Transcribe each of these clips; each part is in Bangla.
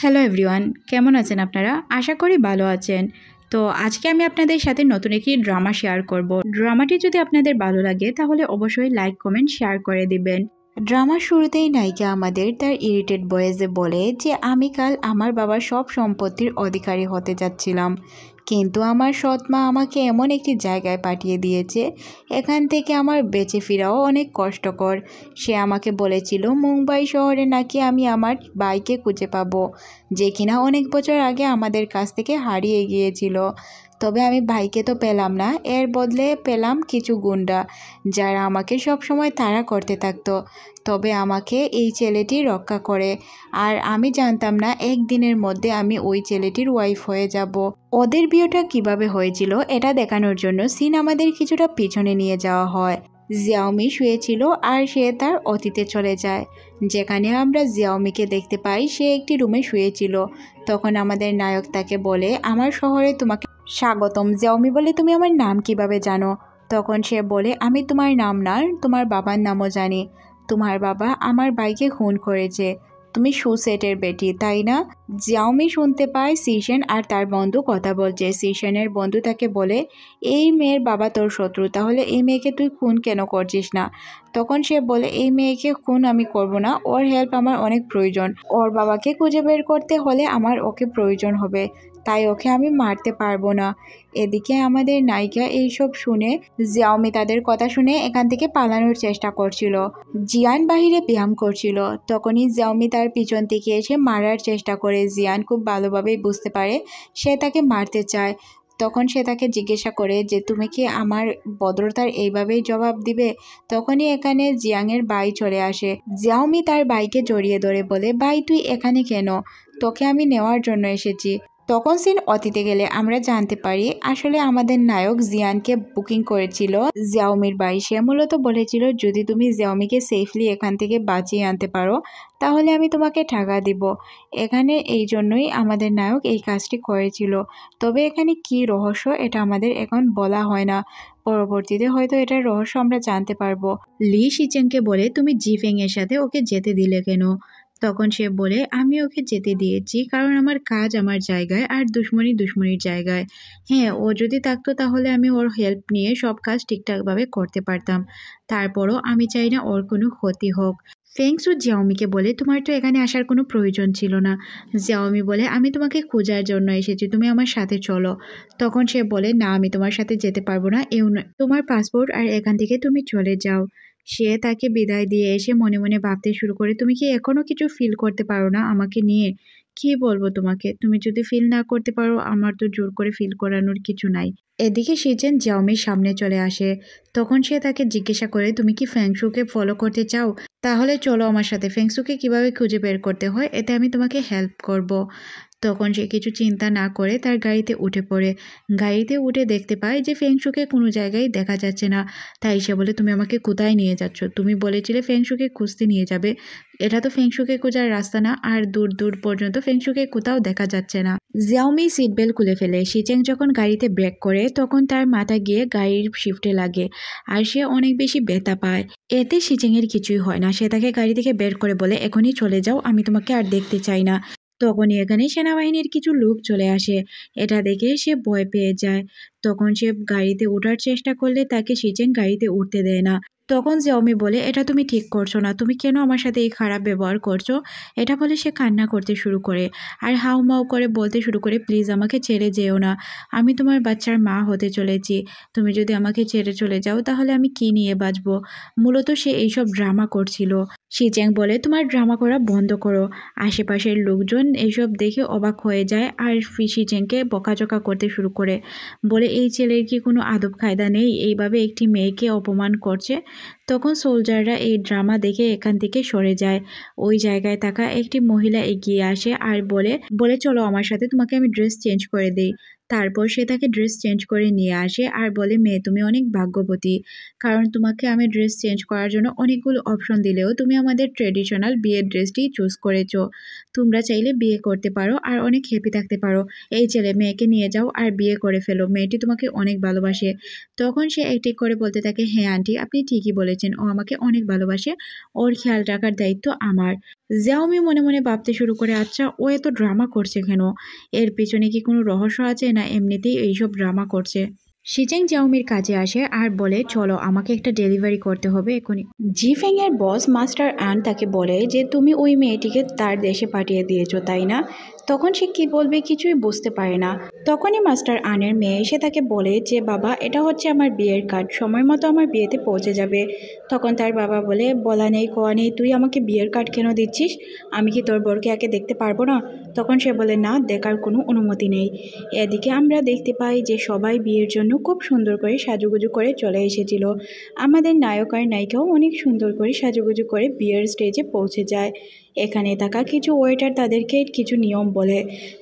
হ্যালো এভরিওয়ান, কেমন আছেন আপনারা? আশা করি ভালো আছেন। তো আজকে আমি আপনাদের সাথে নতুন একটি ড্রামা শেয়ার করব। ড্রামাটি যদি আপনাদের ভালো লাগে তাহলে অবশ্যই লাইক কমেন্ট শেয়ার করে দিবেন। ড্রামার শুরুতেই নায়িকা আমাদের তার ইরিটেড ভয়েসে বলে যে আমি কাল আমার বাবার সব সম্পত্তির অধিকারী হতে যাচ্ছিলাম, কিন্তু আমার সৎ মা আমাকে এমন একটি জায়গায় পাঠিয়ে দিয়েছে এখান থেকে আমার বেঁচে ফেরাও অনেক কষ্টকর। সে আমাকে বলেছিল মুম্বাই শহরে নাকি আমি আমার ভাইকে খুঁজে পাবো, যে কিনা অনেক বছর আগে আমাদের কাছ থেকে হারিয়ে গিয়েছিল। তবে আমি ভাইকে তো পেলাম না, এর বদলে পেলাম কিছু গুন্ডা যারা আমাকে সব সময় তাড়া করতে থাকতো। তবে আমাকে এই ছেলেটি রক্ষা করে, আর আমি জানতাম না একদিনের মধ্যে আমি ওই ছেলেটির ওয়াইফ হয়ে যাব। ওদের বিয়েটা কিভাবে হয়েছিল এটা দেখানোর জন্য সিন আমাদের কিছুটা পিছনে নিয়ে যাওয়া হয়। জিয়াওমি শুয়েছিল আর সে তার অতীতে চলে যায়, যেখানে আমরা জিয়াওমিকে দেখতে পাই সে একটি রুমে শুয়েছিল। তখন আমাদের নায়ক তাকে বলে আমার শহরে তোমাকে স্বাগতম। জিয়াওমি বলে তুমি আমার নাম কিভাবে জানো? তখন সে বলে আমি তোমার নাম না, তোমার বাবার নামও জানি। তোমার বাবা আমার ভাইকে খুন করেছে। তুমি সুসেটের বেটি, তাই না? জিয়াওমি শুনতে পায় সিশেন আর তার বন্ধু কথা বলছে। সিশেনের বন্ধু তাকে বলে এই মেয়ের বাবা তোর শত্রু, তাহলে এই মেয়েকে তুই খুন কেন করছিস না? তখন সে বলে এই মেয়েকে খুন আমি করব না, ওর হেল্প আমার অনেক প্রয়োজন। ওর বাবাকে খুঁজে বের করতে হলে আমার ওকে প্রয়োজন হবে, তাই ওকে আমি মারতে পারবো না। এদিকে আমাদের নায়িকা এইসব শুনে জিয়াওমি তাদের কথা শুনে এখান থেকে পালানোর চেষ্টা করছিল। জিয়ান বাহিরে ব্যায়াম করছিল, তখনই জিয়াওমি তার পিছন থেকে এসে মারার চেষ্টা করে। জিয়ান খুব ভালোভাবেই বুঝতে পারে সে তাকে মারতে চায়। তখন সে তাকে জিজ্ঞাসা করে যে তুমি কি আমার ভদ্রতার এইভাবেই জবাব দিবে? তখনই এখানে জিয়াংয়ের ভাই চলে আসে। জিয়াওমি তার ভাইকে জড়িয়ে ধরে বলে ভাই তুই এখানে কেন? তোকে আমি নেওয়ার জন্য এসেছি। তখন সিন অতীতে গেলে আমরা জানতে পারি আসলে আমাদের নায়ক জিয়ানকে বুকিং করেছিল জিয়াওমির ভাই। সে মূলত বলেছিল যদি তুমি জিয়াওমিকে সেফলি এখান থেকে বাঁচিয়ে আনতে পারো তাহলে আমি তোমাকে টাকা দিব। এখানে এই জন্যই আমাদের নায়ক এই কাজটি করেছিল। তবে এখানে কি রহস্য এটা আমাদের এখন বলা হয় না, পরবর্তীতে হয়তো এটার রহস্য আমরা জানতে পারবো। লি শিচেংকে বলে তুমি জিফেং এর সাথে ওকে যেতে দিলে কেন? তখন সে বলে আমি ওকে যেতে দিয়েছি কারণ আমার কাজ আমার জায়গায় আর দুশ্মনী দুশ্মনীর জায়গায়। হ্যাঁ, ও যদি থাকতো তাহলে আমি ওর হেল্প নিয়ে সব কাজ ঠিকঠাকভাবে করতে পারতাম। তারপরও আমি চাই না ওর কোনো ক্ষতি হোক। ফেংসু জিয়াওমিকে বলে তোমার তো এখানে আসার কোনো প্রয়োজন ছিল না। জিয়াওমি বলে আমি তোমাকে খোঁজার জন্য এসেছি, তুমি আমার সাথে চলো। তখন সে বলে না আমি তোমার সাথে যেতে পারবো না, তোমার পাসপোর্ট আর এখান থেকে তুমি চলে যাও। সে তাকে বিদায় দিয়ে এসে মনে মনে ভাবতে শুরু করে তুমি কি এখনো কিছু ফিল করতে পারো না আমাকে নিয়ে? কি বলবো তোমাকে, তুমি যদি ফিল না করতে পারো আমার তো জোর করে ফিল করানোর কিছু নাই। এদিকে শিজেন জিয়াওমির সামনে চলে আসে। তখন সে তাকে জিজ্ঞাসা করে তুমি কি ফেংশুকে ফলো করতে চাও? তাহলে চলো আমার সাথে, ফেংশুকে কিভাবে খুঁজে বের করতে হয় এতে আমি তোমাকে হেল্প করব। তখন সে কিছু চিন্তা না করে তার গাড়িতে উঠে পড়ে। গাড়িতে উঠে দেখতে পায় যে ফেংশুকে কোনো জায়গায় দেখা যাচ্ছে না। তাই সে বলে তুমি আমাকে কোথায় নিয়ে যাচ্ছ? তুমি বলেছিলে ফেংশুকে খুঁজতে নিয়ে যাবে, এটা তো ফেংশুকে খোঁজার রাস্তা না, আর দূর দূর পর্যন্ত ফেংশুকে কোথাও দেখা যাচ্ছে না। জিয়াওমি সিট বেল্ট খুলে ফেলে। শিচেং যখন গাড়িতে ব্রেক করে তখন তার মাথা গিয়ে গাড়ির শিফটে লাগে আর সে অনেক বেশি ব্যথা পায়। এতে শিচেংয়ের কিছুই হয় না, সে তাকে গাড়ি থেকে বের করে বলে এখনই চলে যাও, আমি তোমাকে আর দেখতে চাই না। তখনই এখানে সেনাবাহিনীর কিছু লোক চলে আসে। এটা দেখে সে ভয় পেয়ে যায়। তখন সে গাড়িতে ওঠার চেষ্টা করলে তাকে শিচেং গাড়িতে উঠতে দেয় না। তখন জিয়াওমি বলে এটা তুমি ঠিক করছো না, তুমি কেন আমার সাথে এই খারাপ ব্যবহার করছো? এটা বলে সে কান্না করতে শুরু করে আর হাউমাউ করে বলতে শুরু করে প্লিজ আমাকে ছেড়ে যেও না, আমি তোমার বাচ্চার মা হতে চলেছি। তুমি যদি আমাকে ছেড়ে চলে যাও তাহলে আমি কি নিয়ে বাঁচবো? মূলত সে এইসব ড্রামা করছিল। শিচেং বলে তোমার ড্রামা করা বন্ধ করো। আশেপাশের লোকজন এইসব দেখে অবাক হয়ে যায় আর শিচেংকে বকাঝকা করতে শুরু করে, বলে এই ছেলের কি কোনো আদব কায়দা নেই, এইভাবে একটি মেয়েকে অপমান করছে। তখন সোলজাররা এই ড্রামা দেখে এখান থেকে সরে যায়। ওই জায়গায় থাকা একটি মহিলা এগিয়ে আসে আর বলে বলে চলো আমার সাথে, তোমাকে আমি ড্রেস চেঞ্জ করে দিই। তারপর সে তাকে ড্রেস চেঞ্জ করে নিয়ে আসে আর বলে মেয়ে তুমি অনেক ভাগ্যবতী, কারণ তোমাকে আমি ড্রেস চেঞ্জ করার জন্য অনেকগুলো অপশন দিলেও তুমি আমাদের ট্রেডিশনাল বিয়ের ড্রেসটি চুজ করেছো। তোমরা চাইলে বিয়ে করতে পারো আর অনেক হ্যাপি থাকতে পারো। এই ছেলে মেয়েকে নিয়ে যাও আর বিয়ে করে ফেলো, মেয়েটি তোমাকে অনেক ভালোবাসে। তখন সে একটি করে বলতে থাকে হ্যাঁ আন্টি আপনি ঠিকই বলেছেন, ও আমাকে অনেক ভালোবাসে, ওর খেয়াল রাখার দায়িত্ব আমার। জিয়াওমি মনে মনে ভাবতে শুরু করে, আচ্ছা ও এত ড্রামা করছে কেন? এর পেছনে কি কোনো রহস্য আছে, না এমনিতেই এইসব ড্রামা করছে? শিজেং জিয়াওমির কাজে আসে আর বলে, চলো আমাকে একটা ডেলিভারি করতে হবে এখনই। জিফেং এর বস মাস্টার আন তাকে বলে যে তুমি ওই মেয়েটিকে তার দেশে পাঠিয়ে দিয়েছো তাই না? তখন সে কি বলবে কিছুই বুঝতে পারে না। তখনই মাস্টার আনের মেয়ে এসে তাকে বলে যে বাবা, এটা হচ্ছে আমার বিয়ের কার্ড, সময় মতো আমার বিয়েতে পৌঁছে যাবে। তখন তার বাবা বলে, বলা নেই কোয়া নেই, তুই আমাকে বিয়ের কার্ড কেন দিচ্ছিস? আমি কি তোর বরকে একে দেখতে পারবো না? তখন সে বলে, না, দেখার কোনো অনুমতি নেই। এদিকে আমরা দেখতে পাই যে সবাই বিয়ের জন্য খুব সুন্দর করে সাজুগুজু করে চলে এসেছিল। আমাদের নায়ক আর নায়িকাও অনেক সুন্দর করে সাজুগুজু করে বিয়ের স্টেজে পৌঁছে যায়। এখানে থাকা কিছু ওয়েটার তাদেরকে কিছু নিয়ম বলে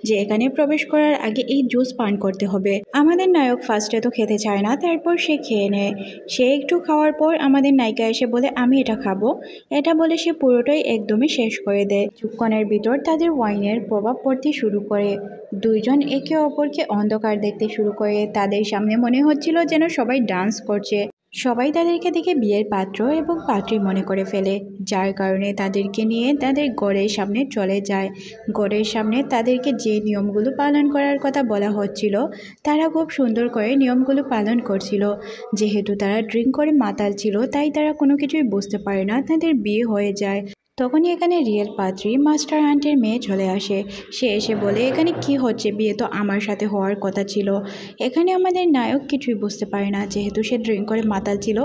যে এখানে প্রবেশ করার আগে এই জুস পান করতে হবে। আমাদের নায়ক ফার্স্টে তো খেতে চায় না, তারপর সে খেয়ে নেয়। সে একটু খাওয়ার পর আমাদের নায়িকা এসে বলে, আমি এটা খাবো। এটা বলে সে পুরোটাই একদমই শেষ করে দেয়। কিছুক্ষণের ভিতর তাদের ওয়াইনের প্রভাব পড়তে শুরু করে। দুইজন একে অপরকে অন্ধকার দেখতে শুরু করে। তাদের সামনে মনে হচ্ছিল যেন সবাই ডান্স করছে। সবাই তাদেরকে দেখে বিয়ের পাত্র এবং পাত্রী মনে করে ফেলে, যার কারণে তাদেরকে নিয়ে তাদের গড়ের সামনে চলে যায়। গড়ের সামনে তাদেরকে যে নিয়মগুলো পালন করার কথা বলা হচ্ছিল, তারা খুব সুন্দর করে নিয়মগুলো পালন করছিল। যেহেতু তারা ড্রিঙ্ক করে মাতাল ছিল, তাই তারা কোনো কিছুই বুঝতে পারে না, তাদের বিয়ে হয়ে যায়। তখনই এখানে রিয়েল পাত্রী মাস্টার আন্টির মেয়ে চলে আসে। সে এসে বলে, এখানে কি হচ্ছে? বিয়ে তো আমার সাথে হওয়ার কথা ছিল। এখানে আমাদের নায়ক কিছুই বুঝতে পারে না, যেহেতু সে ড্রিঙ্ক করে মাতাল ছিল।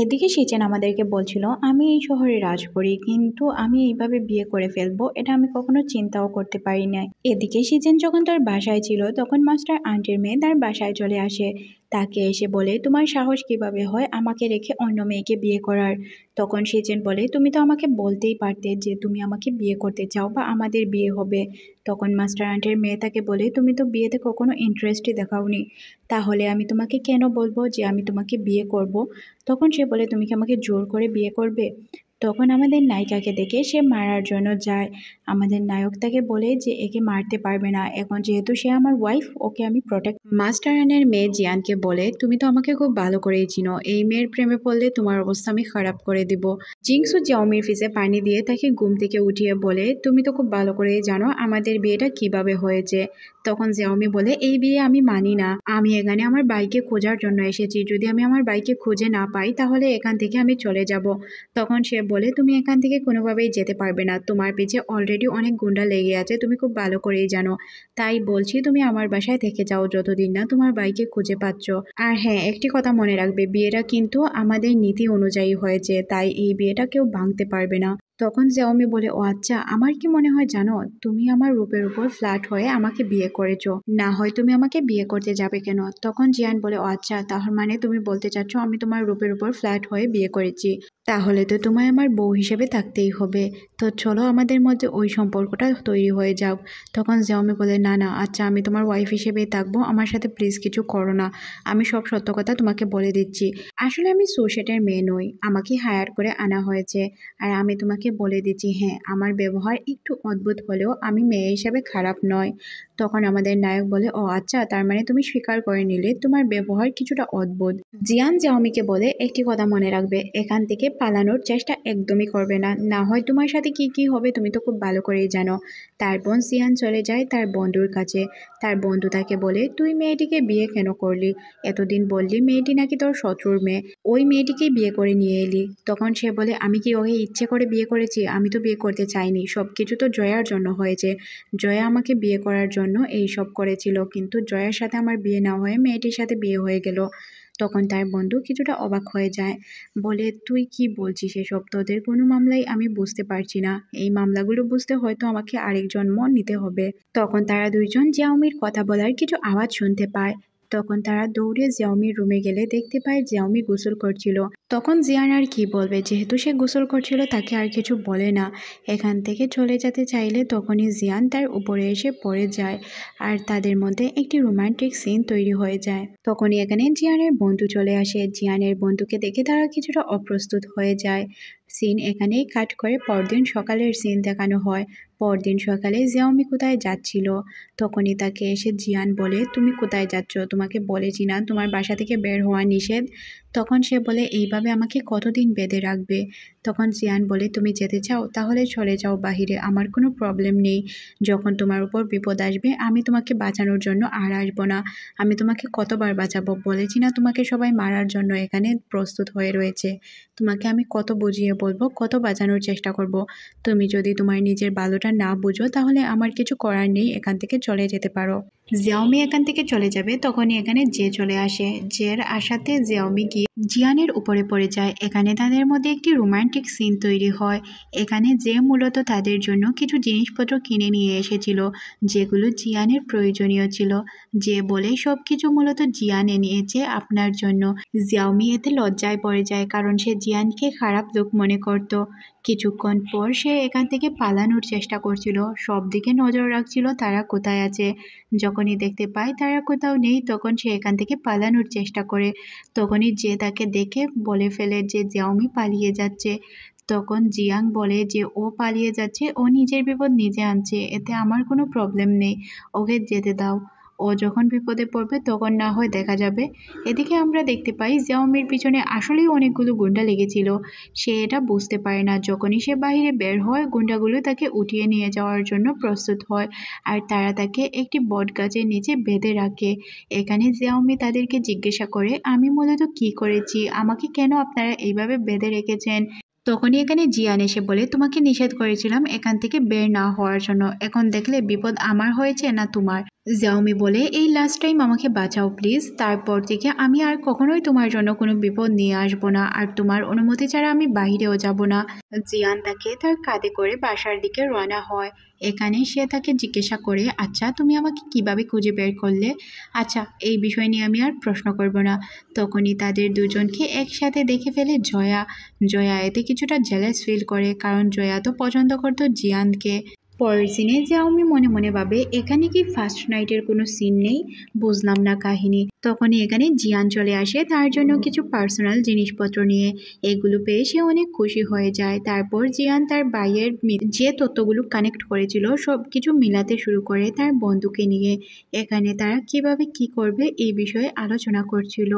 এদিকে সিচেন আমাদেরকে বলছিল, আমি এই শহরে রাজ করি, কিন্তু আমি এইভাবে বিয়ে করে ফেলবো এটা আমি কখনো চিন্তাও করতে পারি না। এদিকে সিচেন যখন তার বাসায় ছিল, তখন মাস্টার আন্টির মেয়ে তার বাসায় চলে আসে। তাকে এসে বলে, তোমার সাহস কিভাবে হয় আমাকে রেখে অন্য মেয়েকে বিয়ে করার? তখন সিচেন বলে, তুমি তো আমাকে বলতেই পারতে যে তুমি আমাকে বিয়ে করতে চাও বা আমাদের বিয়ে হবে। তখন মাস্টার আন্টির মেয়ে তাকে বলে, তুমি তো বিয়েতে কখনো ইন্টারেস্টই দেখাওনি, তাহলে আমি তোমাকে কেন বলবো যে আমি তোমাকে বিয়ে করব? তখন সে বলে, তুমি কি আমাকে জোর করে বিয়ে করবে? তখন আমাদের নায়িকাকে দেখে সে মারার জন্য যায়। আমাদের নায়ক তাকে বলে যে একে মারতে পারবে না, এখন যেহেতু সে আমার ওয়াইফ, ওকে আমি প্রোটেক্ট। মাস্টার আনের মেয়ে জিয়ানকে বলে, তুমি তো আমাকে খুব ভালো করেই চিনো, এই মেয়ের প্রেমে পড়লে তোমার অবস্থা আমি খারাপ করে দিব। জিংসু জিয়াওমির ফিসে পানি দিয়ে তাকে ঘুম থেকে উঠিয়ে বলে, তুমি তো খুব ভালো করেই জানো আমাদের বিয়েটা কিভাবে হয়েছে। তখন জিয়াওমি বলে, এই বিয়ে আমি মানি না, আমি এখানে আমার বাইকে খোঁজার জন্য এসেছি, যদি আমি আমার বাইকে খুঁজে না পাই তাহলে এখান থেকে আমি চলে যাব। তখন সে বলে, তুমি এখান থেকে কোনোভাবেই যেতে পারবে না, তোমার পিছে অলরেডি অনেক গুন্ডা লেগে আছে, তুমি খুব ভালো করেই জানো। তাই বলছি তুমি আমার বাসায় থেকে যাও যতদিন না তোমার বাইকে খুঁজে পাচ্ছ। আর হ্যাঁ, একটি কথা মনে রাখবে, বিয়েটা কিন্তু আমাদের নীতি অনুযায়ী হয়েছে, তাই এই বিয়েটা কেউ ভাঙতে পারবে না। তখন জিয়াওমি বলে, ও আচ্ছা, আমার কি মনে হয় জানো, তুমি আমার রূপের উপর ফ্ল্যাট হয়ে আমাকে বিয়ে করেছো, না হয় তুমি আমাকে বিয়ে করতে যাবে কেন? তখন জিয়ান বলে, ও আচ্ছা, তার মানে তুমি বলতে চাচ্ছ আমি তোমার রূপের উপর ফ্ল্যাট হয়ে বিয়ে করেছি, তাহলে তো তোমায় আমার বউ হিসেবে থাকতেই হবে। তো চলো আমাদের মধ্যে ওই সম্পর্কটা তৈরি হয়ে যাক। তখন জিয়াওমি বলে, না না, আচ্ছা আমি তোমার ওয়াইফ হিসেবেই থাকবো, আমার সাথে প্লিজ কিছু করো না, আমি সব সত্য কথা তোমাকে বলে দিচ্ছি। আসলে আমি সোশেটের মেয়ে নই, আমাকে হায়ার করে আনা হয়েছে। আর আমি তোমাকে বলে দিচ্ছি, হ্যাঁ আমার ব্যবহার একটু অদ্ভুত হলেও আমি মেয়ে হিসেবে খারাপ নয়। তখন আমাদের নায়ক বলে, ও আচ্ছা, তার মানে তুমি স্বীকার করে নিলে তোমার ব্যবহার কিছুটা অদ্ভুত। জিয়ান জিয়াওমিকে বলে, একটি কথা মনে রাখবে, এখান থেকে পালানোর চেষ্টা একদমই করবে না, না হয় তোমার সাথে কি কি হবে তুমি তো খুব ভালো করেই জানো। তারপর জিয়ান চলে যায় তার বন্ধুর কাছে। তার বন্ধু তাকে বলে, তুই মেয়েটিকে বিয়ে কেন করলি? এতদিন বললি মেয়েটি নাকি তোর শত্রুর মেয়ে, ওই মেয়েটিকেই বিয়ে করে নিয়ে এলি। তখন সে বলে, আমি কি ওকে ইচ্ছে করে বিয়ে করেছি? আমি তো বিয়ে করতে চাইনি, সব কিছু তো জয়ার জন্য হয়েছে, জয়া আমাকে বিয়ে করার জন্য এই সব করেছিল, কিন্তু জয়ার সাথে আমার বিয়ে না হয়ে মেয়েটির সাথে বিয়ে হয়ে গেল। তখন তার বন্ধু কিছুটা অবাক হয়ে যায়, বলে, তুই কি বলছিস এসব? তোদের কোনো মামলাই আমি বুঝতে পারছি না, এই মামলাগুলো বুঝতে হয়তো আমাকে আরেক জন্ম নিতে হবে। তখন তারা দুইজন জিয়াওমির কথা বলার কিছু আওয়াজ শুনতে পায়। তখন তারা দৌড়ে জিয়াওমির রুমে গেলে দেখতে পায় জিয়াওমি গোসল করছিল। তখন জিয়ান আর কি বলবে, যেহেতু সে গোসল করছিল তাকে আর কিছু বলে না। এখান থেকে চলে যেতে চাইলে তখনই জিয়ান তার উপরে এসে পড়ে যায়, আর তাদের মধ্যে একটি রোমান্টিক সিন তৈরি হয়ে যায়। তখনই এখানে জিয়ানের বন্ধু চলে আসে। জিয়ানের বন্ধুকে দেখে তারা কিছুটা অপ্রস্তুত হয়ে যায়। সিন এখানেই কাট করে পরদিন সকালের সিন দেখানো হয়। পরদিন সকালে জিয়াওমি কোথায় যাচ্ছিল, তখনই তাকে এসে জিয়ান বলে, তুমি কোথায় যাচ্ছ? তোমাকে বলেছি না তোমার বাসা থেকে বের হওয়া নিষেধ। তখন সে বলে, এইভাবে আমাকে কতদিন বেঁধে রাখবে? তখন জিয়ান বলে, তুমি যেতে চাও তাহলে চলে যাও বাহিরে, আমার কোনো প্রবলেম নেই। যখন তোমার উপর বিপদ আসবে আমি তোমাকে বাঁচানোর জন্য আর আসবো না। আমি তোমাকে কতবার বাঁচাবো? বলেছি না তোমাকে সবাই মারার জন্য এখানে প্রস্তুত হয়ে রয়েছে। তোমাকে আমি কত বুঝিয়ে বলবো, কত বাঁচানোর চেষ্টা করব। তুমি যদি তোমার নিজের ভালোটা না বুঝো তাহলে আমার কিছু করার নেই, এখান থেকে চলে যেতে পারো। জিয়াওমি এখান থেকে চলে যাবে তখনই এখানে যে চলে আসে। জের আশাতে জিয়াওমি গিয়ে জিয়ানের উপরে পড়ে যায়। এখানে তাদের মধ্যে একটি রোমান্টিক সিন তৈরি হয়। এখানে যে মূলত তাদের জন্য কিছু জিনিসপত্র কিনে নিয়ে এসেছিল যেগুলো জিয়ানের প্রয়োজনীয় ছিল। যে বলে সব কিছু মূলত জিয়ান এনেছে আপনার জন্য। জিয়াওমি এতে লজ্জায় পড়ে যায় কারণ সে জিয়ানকে খারাপ লোক মনে করত। কিছুক্ষণ পর সে এখান থেকে পালানোর চেষ্টা করছিল, সব দিকে নজর রাখছিল তারা কোথায় আছে। যখনই দেখতে পায় তারা কোথাও নেই তখন সে এখান থেকে পালানোর চেষ্টা করে। তখনই যে তাকে দেখে বলে ফেলে যে জিয়াওমি পালিয়ে যাচ্ছে। তখন জিয়াং বলে যে ও পালিয়ে যাচ্ছে, ও নিজের বিপদ নিজে আনছে, এতে আমার কোনো প্রবলেম নেই, ওকে যেতে দাও। ও যখন বিপদে পড়বে তখন না হয় দেখা যাবে। এদিকে আমরা দেখতে পাই জিয়াওমির পিছনে আসলেই অনেকগুলো গুন্ডা লেগেছিল। সে এটা বুঝতে পারে না। যখনই সে বাইরে বের হয় গুন্ডাগুলো তাকে উঠিয়ে নিয়ে যাওয়ার জন্য প্রস্তুত হয় আর তারা তাকে একটি বট গাছের নিচে বেঁধে রাখে। এখানে জিয়াওমি তাদেরকে জিজ্ঞাসা করে, আমি মূলত কি করেছি, আমাকে কেন আপনারা এইভাবে বেঁধে রেখেছেন? তখনই এখানে জিয়ান এসে বলে, তোমাকে নিষেধ করেছিলাম এখান থেকে বের না হওয়ার জন্য, এখন দেখলে বিপদ আমার হয়েছে না তোমার। জিয়াওমি বলে, এই লাস্ট টাইম আমাকে বাঁচাও প্লিজ, তারপর থেকে আমি আর কখনোই তোমার জন্য কোনো বিপদ নিয়ে আসবো না, আর তোমার অনুমতি ছাড়া আমি বাইরেও যাব না। জিয়ান তাকে তার কাঁধে করে বাসার দিকে রওনা হয়। এখানে সে তাকে জিজ্ঞাসা করে, আচ্ছা তুমি আমাকে কিভাবে খুঁজে বের করলে? আচ্ছা এই বিষয় নিয়ে আমি আর প্রশ্ন করব না। তখনই তাদের দুজনকে একসাথে দেখে ফেলে জয়া। জয়া এতে কিছুটা জেলাস ফিল করে কারণ জয়া তো পছন্দ করতো জিয়ানকে। পরের সিনে জিয়াওমি মনে মনে ভাবে, এখানে কি ফার্স্ট নাইটের কোনো সিন নেই? বুঝলাম না কাহিনী। তখনই এখানে জিয়ান চলে আসে তার জন্য কিছু পার্সোনাল জিনিসপত্র নিয়ে। এগুলো পেয়ে সে অনেক খুশি হয়ে যায়। তারপর জিয়ান তার ভাইয়ের যে তথ্যগুলো কানেক্ট করেছিল সব কিছু মিলাতে শুরু করে তার বন্ধুকে নিয়ে। এখানে তারা কিভাবে কি করবে এই বিষয়ে আলোচনা করছিল।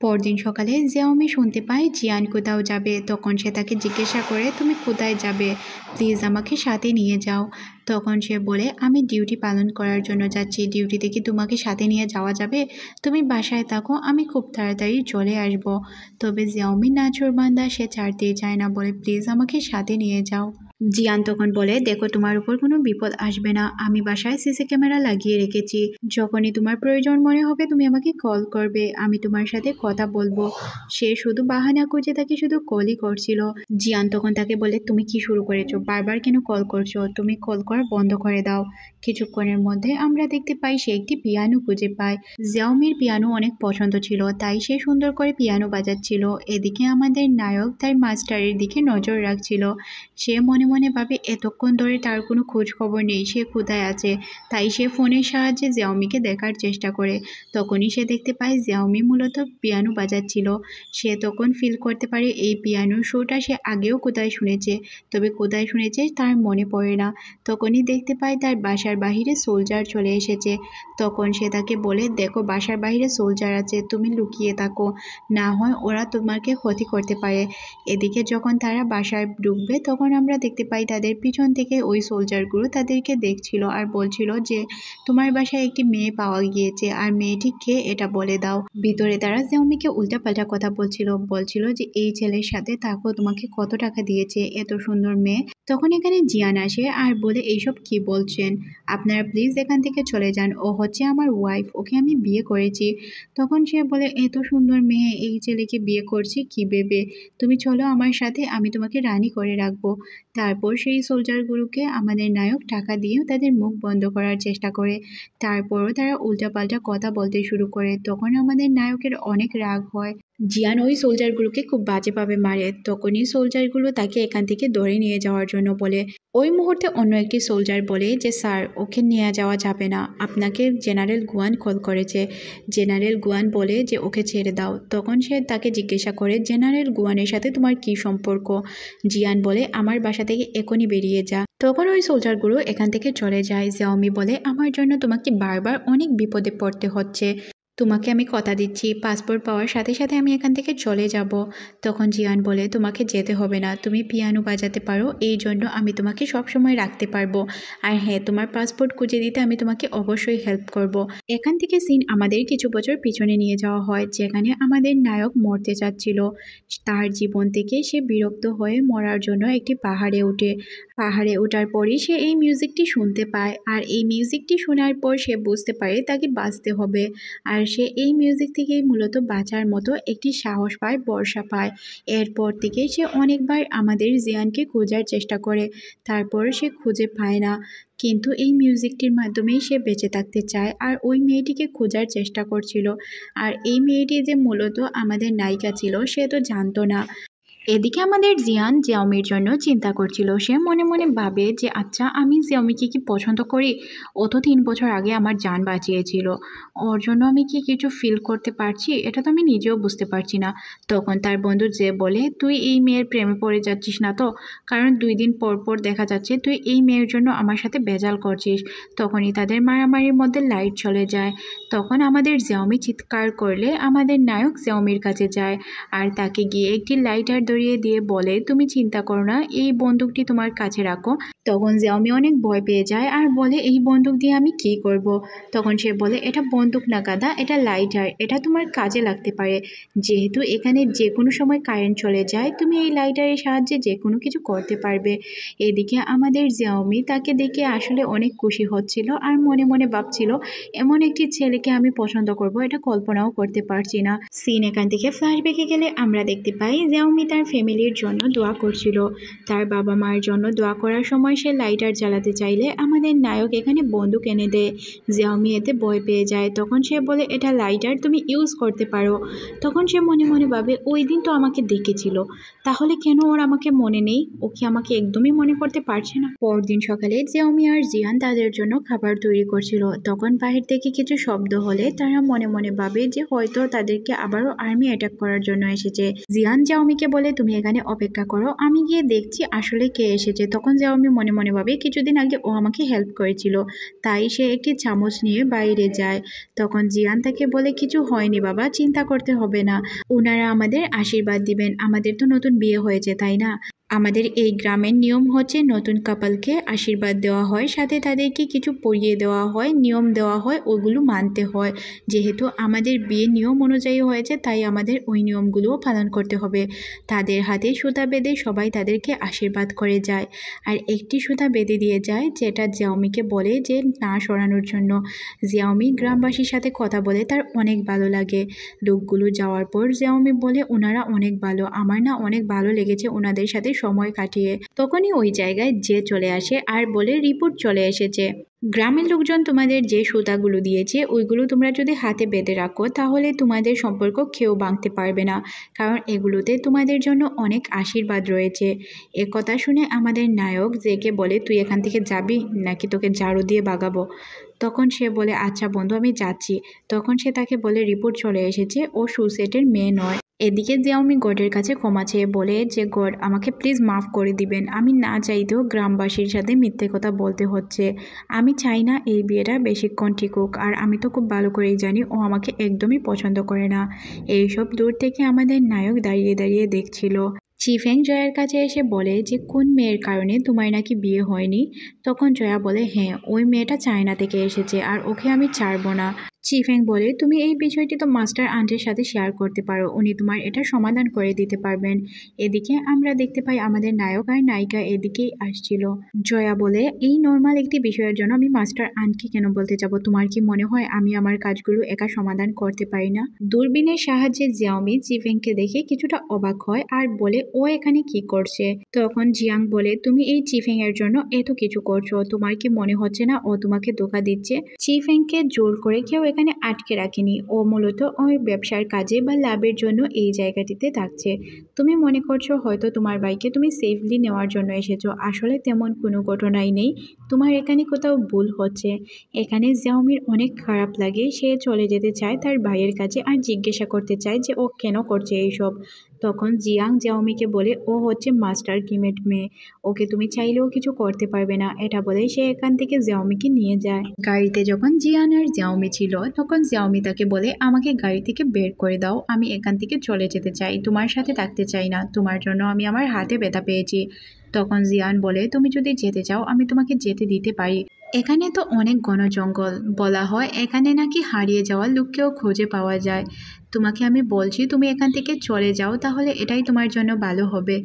পরদিন সকালে জিয়াওমি শুনতে পায় জিয়ান কোথাও যাবে। তখন সে তাকে জিজ্ঞাসা করে, তুমি কোথায় যাবে? প্লিজ আমাকে সাথে নিয়ে যাও। তখন সে বলে, আমি ডিউটি পালন করার জন্য যাচ্ছি, ডিউটিতে কি তোমাকে সাথে নিয়ে যাওয়া যাবে? তুমি বাসায় থাকো, আমি খুব তাড়াতাড়ি চলে আসব। তবে জিয়াওমি নাছোড়বান্দা, সে ছাড়তেই চায় না, বলে প্লিজ আমাকে সাথে নিয়ে যাও। জিয়ান তখন বলে, দেখো তোমার উপর কোনো বিপদ আসবে না, আমি বাসায় সিসি ক্যামেরা লাগিয়ে রেখেছি, যখনই তোমার প্রয়োজন মনে হবে তুমি আমাকে কল করবে, আমি তোমার সাথে কথা বলবো। সে শুধু বাহানা খুঁজে তাকে শুধু কলই করছিল। জিয়ান তখন তাকে বলে, তুমি কি শুরু করেছো, বারবার কেন কল করছো, তুমি কল করা বন্ধ করে দাও। কিছুক্ষণের মধ্যে আমরা দেখতে পাই সে একটি পিয়ানো খুঁজে পায়। জিয়াওমির পিয়ানো অনেক পছন্দ ছিল তাই সে সুন্দর করে পিয়ানো বাজাচ্ছিল। এদিকে আমাদের নায়ক তার মাস্টারের দিকে নজর রাখছিল। সে মনে মনে ভাবে এতক্ষণ ধরে তার কোনো খোঁজ খবর নেই, সে কোথায় আছে। তাই সে ফোনের সাহায্যে জিয়াওমিকে দেখার চেষ্টা করে। তখনই সে দেখতে পায় জিয়াওমি মূলত পিয়ানো বাজাচ্ছিল। সে তখন ফিল করতে পারে এই পিয়ানোর শোটা সে আগেও কোথায় শুনেছে, তবে কোথায় শুনেছে তার মনে পড়ে না। তখনই দেখতে পায় তার বাসার বাহিরে সোলজার চলে এসেছে। তখন সে তাকে বলে, দেখো বাসার বাহিরে সোলজার আছে, তুমি লুকিয়ে থাকো, না হয় ওরা তোমাকে ক্ষতি করতে পারে। এদিকে যখন তারা বাসায় ঢুকবে তখন আমরা দেখতে পাই তাদের পিছন থেকে ওই সোলজারগুলো তাদেরকে দেখছিল আর বলছিল যে তোমার বাসায় একটি মেয়ে পাওয়া গিয়েছে, আর মেয়েটি কে এটা বলে দাও। ভিতরে তারা জিয়াওমিকে উল্টাপাল্টা কথা বলছিল যে এই ছেলের সাথে থাকো, তোমাকে কত টাকা দিয়েছে, এত সুন্দর মেয়ে। তখন এখানে জিয়ান আসে আর বলে, এইসব কি বলছেন, আপনারা প্লিজ এখান থেকে চলে যান, ও হচ্ছে আমার ওয়াইফ, ওকে আমি বিয়ে করেছি। তখন সে বলে, এত সুন্দর মেয়ে এই ছেলেকে বিয়ে করছে কি ভেবে, তুমি চলো আমার সাথে, আমি তোমাকে রানী করে রাখবো। তারপর সেই সোলজারগুলোকে আমাদের নায়ক টাকা দিয়ে তাদের মুখ বন্ধ করার চেষ্টা করে। তারপরও তারা উল্টাপাল্টা কথা বলতে শুরু করে। তখন আমাদের নায়কের অনেক রাগ হয়। জিয়ান ওই সোলজারগুলোকে খুব বাজেভাবে মারে। তখনই সোলজারগুলো তাকে এখান থেকে ধরে নিয়ে যাওয়ার জন্য বলে। ওই মুহূর্তে অন্য একটি সোলজার বলে যে স্যার ওকে নিয়ে যাওয়া যাবে না, আপনাকে জেনারেল গুয়ান কল করেছে। জেনারেল গুয়ান বলে যে ওকে ছেড়ে দাও। তখন সে তাকে জিজ্ঞাসা করে, জেনারেল গুয়ানের সাথে তোমার কি সম্পর্ক? জিয়ান বলে, আমার বাসা থেকে এখনই বেরিয়ে যা। তখন ওই সোলজারগুলো এখান থেকে চলে যায়। জিয়াওমি বলে, আমার জন্য তোমাকে বারবার অনেক বিপদে পড়তে হচ্ছে, তোমাকে আমি কথা দিচ্ছি পাসপোর্ট পাওয়ার সাথে সাথে আমি এখান থেকে চলে যাব। তখন জিয়ান বলে, তোমাকে যেতে হবে না, তুমি পিয়ানো বাজাতে পারো, এই জন্য আমি তোমাকে সবসময় রাখতে পারবো। আর হ্যাঁ, তোমার পাসপোর্ট খুঁজে দিতে আমি তোমাকে অবশ্যই হেল্প করব। এখান থেকে সিন আমাদের কিছু বছর পিছনে নিয়ে যাওয়া হয়, যেখানে আমাদের নায়ক মরতে চাচ্ছিল। তার জীবন থেকে সে বিরক্ত হয়ে মরার জন্য একটি পাহাড়ে ওঠে। পাহাড়ে ওঠার পরই সে এই মিউজিকটি শুনতে পায়, আর এই মিউজিকটি শোনার পর সে বুঝতে পারে তাকে বাঁচতে হবে। আর সে এই মিউজিক থেকেই মূলত বাঁচার মতো একটি সাহস পায়, ভরসা পায়। এরপর থেকে সে অনেকবার আমাদের জিয়ানকে খোঁজার চেষ্টা করে, তারপর সে খুঁজে পায় না। কিন্তু এই মিউজিকটির মাধ্যমেই সে বেঁচে থাকতে চায়, আর ওই মেয়েটিকে খোঁজার চেষ্টা করছিল। আর এই মেয়েটি যে মূলত আমাদের নায়িকা ছিল সে তো জানতো না। এদিকে আমাদের জিয়ান জিয়াওমির জন্য চিন্তা করছিল। সে মনে মনে ভাবে যে আচ্ছা, আমি জিয়াওমিকে কি পছন্দ করি? ও তো 3 বছর আগে আমার জান বাঁচিয়েছিল, ওর জন্য আমি কি কিছু ফিল করতে পারছি? এটা তো আমি নিজেও বুঝতে পারছি না। তখন তার বন্ধু যে বলে, তুই এই মেয়ের প্রেমে পড়ে যাচ্ছিস না তো? কারণ 2 দিন পর পর দেখা যাচ্ছে তুই এই মেয়ের জন্য আমার সাথে ভেজাল করছিস। তখনই তাদের মারামারির মধ্যে লাইট চলে যায়। তখন আমাদের জিয়াওমি চিৎকার করলে আমাদের নায়ক জিয়াওমির কাছে যায়, আর তাকে গিয়ে একটি লাইটার ধরিয়ে দিয়ে বলে, তুমি চিন্তা করো না, এই বন্দুকটি তোমার কাছে রাখো। তখন জিয়াওমি অনেক ভয় পেয়ে যায় আর বলে, এই বন্দুক দিয়ে আমি কি করব? তখন সে বলে, এটা বন্দুক না গাদা, এটা লাইটার, এটা তোমার কাজে লাগতে পারে। যেহেতু এখানে যে কোনো সময় কারেন্ট চলে যায়, তুমি এই লাইটারের সাহায্যে যে কোনো কিছু করতে পারবে। এদিকে আমাদের জিয়াওমি তাকে দেখে আসলে অনেক খুশি হচ্ছিল, আর মনে মনে ভাবছিল, এমন একটি ছেলেকে আমি পছন্দ করব এটা কল্পনাও করতে পারছি না। সিন এখান থেকে ফ্ল্যাশব্যাকে গেলে আমরা দেখতে পাই জিয়াওমি তার ফ্যামিলির জন্য দোয়া করছিল। তার বাবা মার জন্য দোয়া করার সময় সে লাইটার জ্বালাতে চাইলে আমাদের নায়ক এখানে বন্দুক এনে দেয়। জিয়াওমি এতে ভয় পেয়ে যায়। তখন সে বলে, এটা লাইটার, তুমি ইউজ করতে পারো। তখন সে মনে মনে ভাবে, ওই দিন তো আমাকে দেখেছিল, তাহলে কেন ওর আমাকে মনে নেই? ও কি আমাকে একদমই মনে করতে পারছে না? পরদিন সকালে জিয়াওমি আর জিয়ান তাদের জন্য খাবার তৈরি করছিল। তখন বাহির থেকে কিছু শব্দ হলে তারা মনে মনে ভাবে যে হয়তো তাদেরকে আবারও আর্মি অ্যাটাক করার জন্য এসেছে। জিয়ান জিয়াওমিকে বলে, তুমি এখানে অপেক্ষা করো, আমি গিয়ে দেখছি আসলে কে এসেছে। তখন জিয়াওমি মনে মনে ভাবে, কিছুদিন আগে ও আমাকে হেল্প করেছিল, তাই সে একটি চামচ নিয়ে বাইরে যায়। তখন জিয়ান তাকে বলে, কিছু হয়নি বাবা, চিন্তা করতে হবে না, ওনারা আমাদের আশীর্বাদ দিবেন, আমাদের তো নতুন বিয়ে হয়েছে তাই না? আমাদের এই গ্রামের নিয়ম হচ্ছে নতুন কাপলকে আশীর্বাদ দেওয়া হয়, সাথে তাদেরকে কিছু পরিয়ে দেওয়া হয়, নিয়ম দেওয়া হয়, ওগুলো মানতে হয়। যেহেতু আমাদের বিয়ের নিয়ম অনুযায়ী হয়েছে, তাই আমাদের ওই নিয়মগুলোও পালন করতে হবে। তাদের হাতে সুতা বেঁধে সবাই তাদেরকে আশীর্বাদ করে যায়, আর একটি সুতা বেঁধে দিয়ে যায়, যেটা জিয়াওমিকে বলে যে না সরানোর জন্য। জিয়াওমি গ্রামবাসীর সাথে কথা বলে তার অনেক ভালো লাগে। লোকগুলো যাওয়ার পর জিয়াওমি বলে, ওনারা অনেক ভালো, আমার না অনেক ভালো লেগেছে ওনাদের সাথে সময় কাটিয়ে। তখনই ওই জায়গায় যে চলে আসে আর বলে, রিপোর্ট চলে এসেছে। গ্রামের লোকজন তোমাদের যে সুতাগুলো দিয়েছে ওইগুলো তোমরা যদি হাতে বেঁধে রাখো, তাহলে তোমাদের সম্পর্ক কেউ ভাঙতে পারবে না, কারণ এগুলোতে তোমাদের জন্য অনেক আশীর্বাদ রয়েছে। এ কথা শুনে আমাদের নায়ক জেকে বলে, তুই এখান থেকে যাবি নাকি তোকে ঝাড়ু দিয়ে বাগাবো? তখন সে বলে, আচ্ছা বন্ধু, আমি যাচ্ছি। তখন সে তাকে বলে, রিপোর্ট চলে এসেছে, ও সুসেটের মেয়ে নয়। এদিকে জিয়াওমি গডের কাছে ক্ষমা চেয়ে বলে যে, গড আমাকে প্লিজ মাফ করে দিবেন, আমি না চাইতেও গ্রামবাসীর সাথে মিথ্যে কথা বলতে হচ্ছে। আমি চাই না এই বিয়েটা বেশিক্ষণ ঠিকুক, আর আমি তো খুব ভালো করেই জানি ও আমাকে একদমই পছন্দ করে না। এইসব দূর থেকে আমাদের নায়ক দাঁড়িয়ে দাঁড়িয়ে দেখছিল। চিফেং জয়ার কাছে এসে বলে যে, কোন মেয়ের কারণে তোমার নাকি বিয়ে হয়নি? তখন জয়া বলে, হ্যাঁ, ওই মেয়েটা চায়না থেকে এসেছে, আর ওকে আমি ছাড়বো না। চিফেং বলে, তুমি এই বিষয়টি তো মাস্টার আন্টির সাথে শেয়ার করতে পারো, উনি তোমার এটা সমাধান করে দিতে পারবেন। এদিকে আমরা দেখতে পাই আমাদের নায়ক আর নায়িকা এদিকেই আসছিল। জয়া বলে, এই নর্মাল একটি বিষয়ের জন্য আমি মাস্টার আন্টকে কেন বলতে যাব? তোমার কি মনে হয় আমি আমার কাজগুলো একা সমাধান করতে পারি না? দূরবীনের সাহায্যে জিয়াওমি চিফেংকে দেখে কিছুটা অবাক হয় আর বলে, ও এখানে কি করছে? তখন জিয়াং বলে, তুমি এই চিফেং এর জন্য এত কিছু করছো, তোমার কি মনে হচ্ছে না ও তোমাকে ধোঁকা দিচ্ছে? চিফেংকে জোর করে কেউ এখানে আটকে রাখেনি, ও মূলত ওর ব্যবসার কাজে বা লাভের জন্য এই জায়গাটিতে থাকছে। তুমি মনে করছো হয়তো তোমার ভাইকে তুমি সেফলি নেওয়ার জন্য এসেছো, আসলে তেমন কোনো ঘটনাই নেই। তোমার এখানে কোথাও ভুল হচ্ছে। এখানে জিয়াওমির অনেক খারাপ লাগে, সে চলে যেতে চায় তার ভাইয়ের কাছে আর জিজ্ঞাসা করতে চায় যে ও কেন করছে এইসব। তখন জিয়াং জিয়াওমিকে বলে ও হচ্ছে মাস্টার কিমের মেয়ে, ওকে তুমি চাইলেও কিছু করতে পারবে না, এটা বলে সে এখান থেকে জিয়াওমিকে নিয়ে যায়। গাড়িতে যখন জিয়ান আর জিয়াওমি ছিল তখন জিয়াওমি তাকে বলে আমাকে গাড়ি থেকে বের করে দাও, আমি এখান থেকে চলে যেতে চাই, তোমার সাথে থাকতে চাই না, তোমার জন্য আমি আমার হাতে ব্যথা পেয়েছি। তখন জিয়ান বলে তুমি যদি যেতে চাও আমি তোমাকে যেতে দিতে পারি, এখানে তো অনেক ঘন জঙ্গল, বলা হয় এখানে নাকি হারিয়ে যাওয়া লোককেও খুঁজে পাওয়া যায়, তোমাকে আমি বলছি তুমি এখান থেকে চলে যাও, তাহলে এটাই তোমার জন্য ভালো হবে।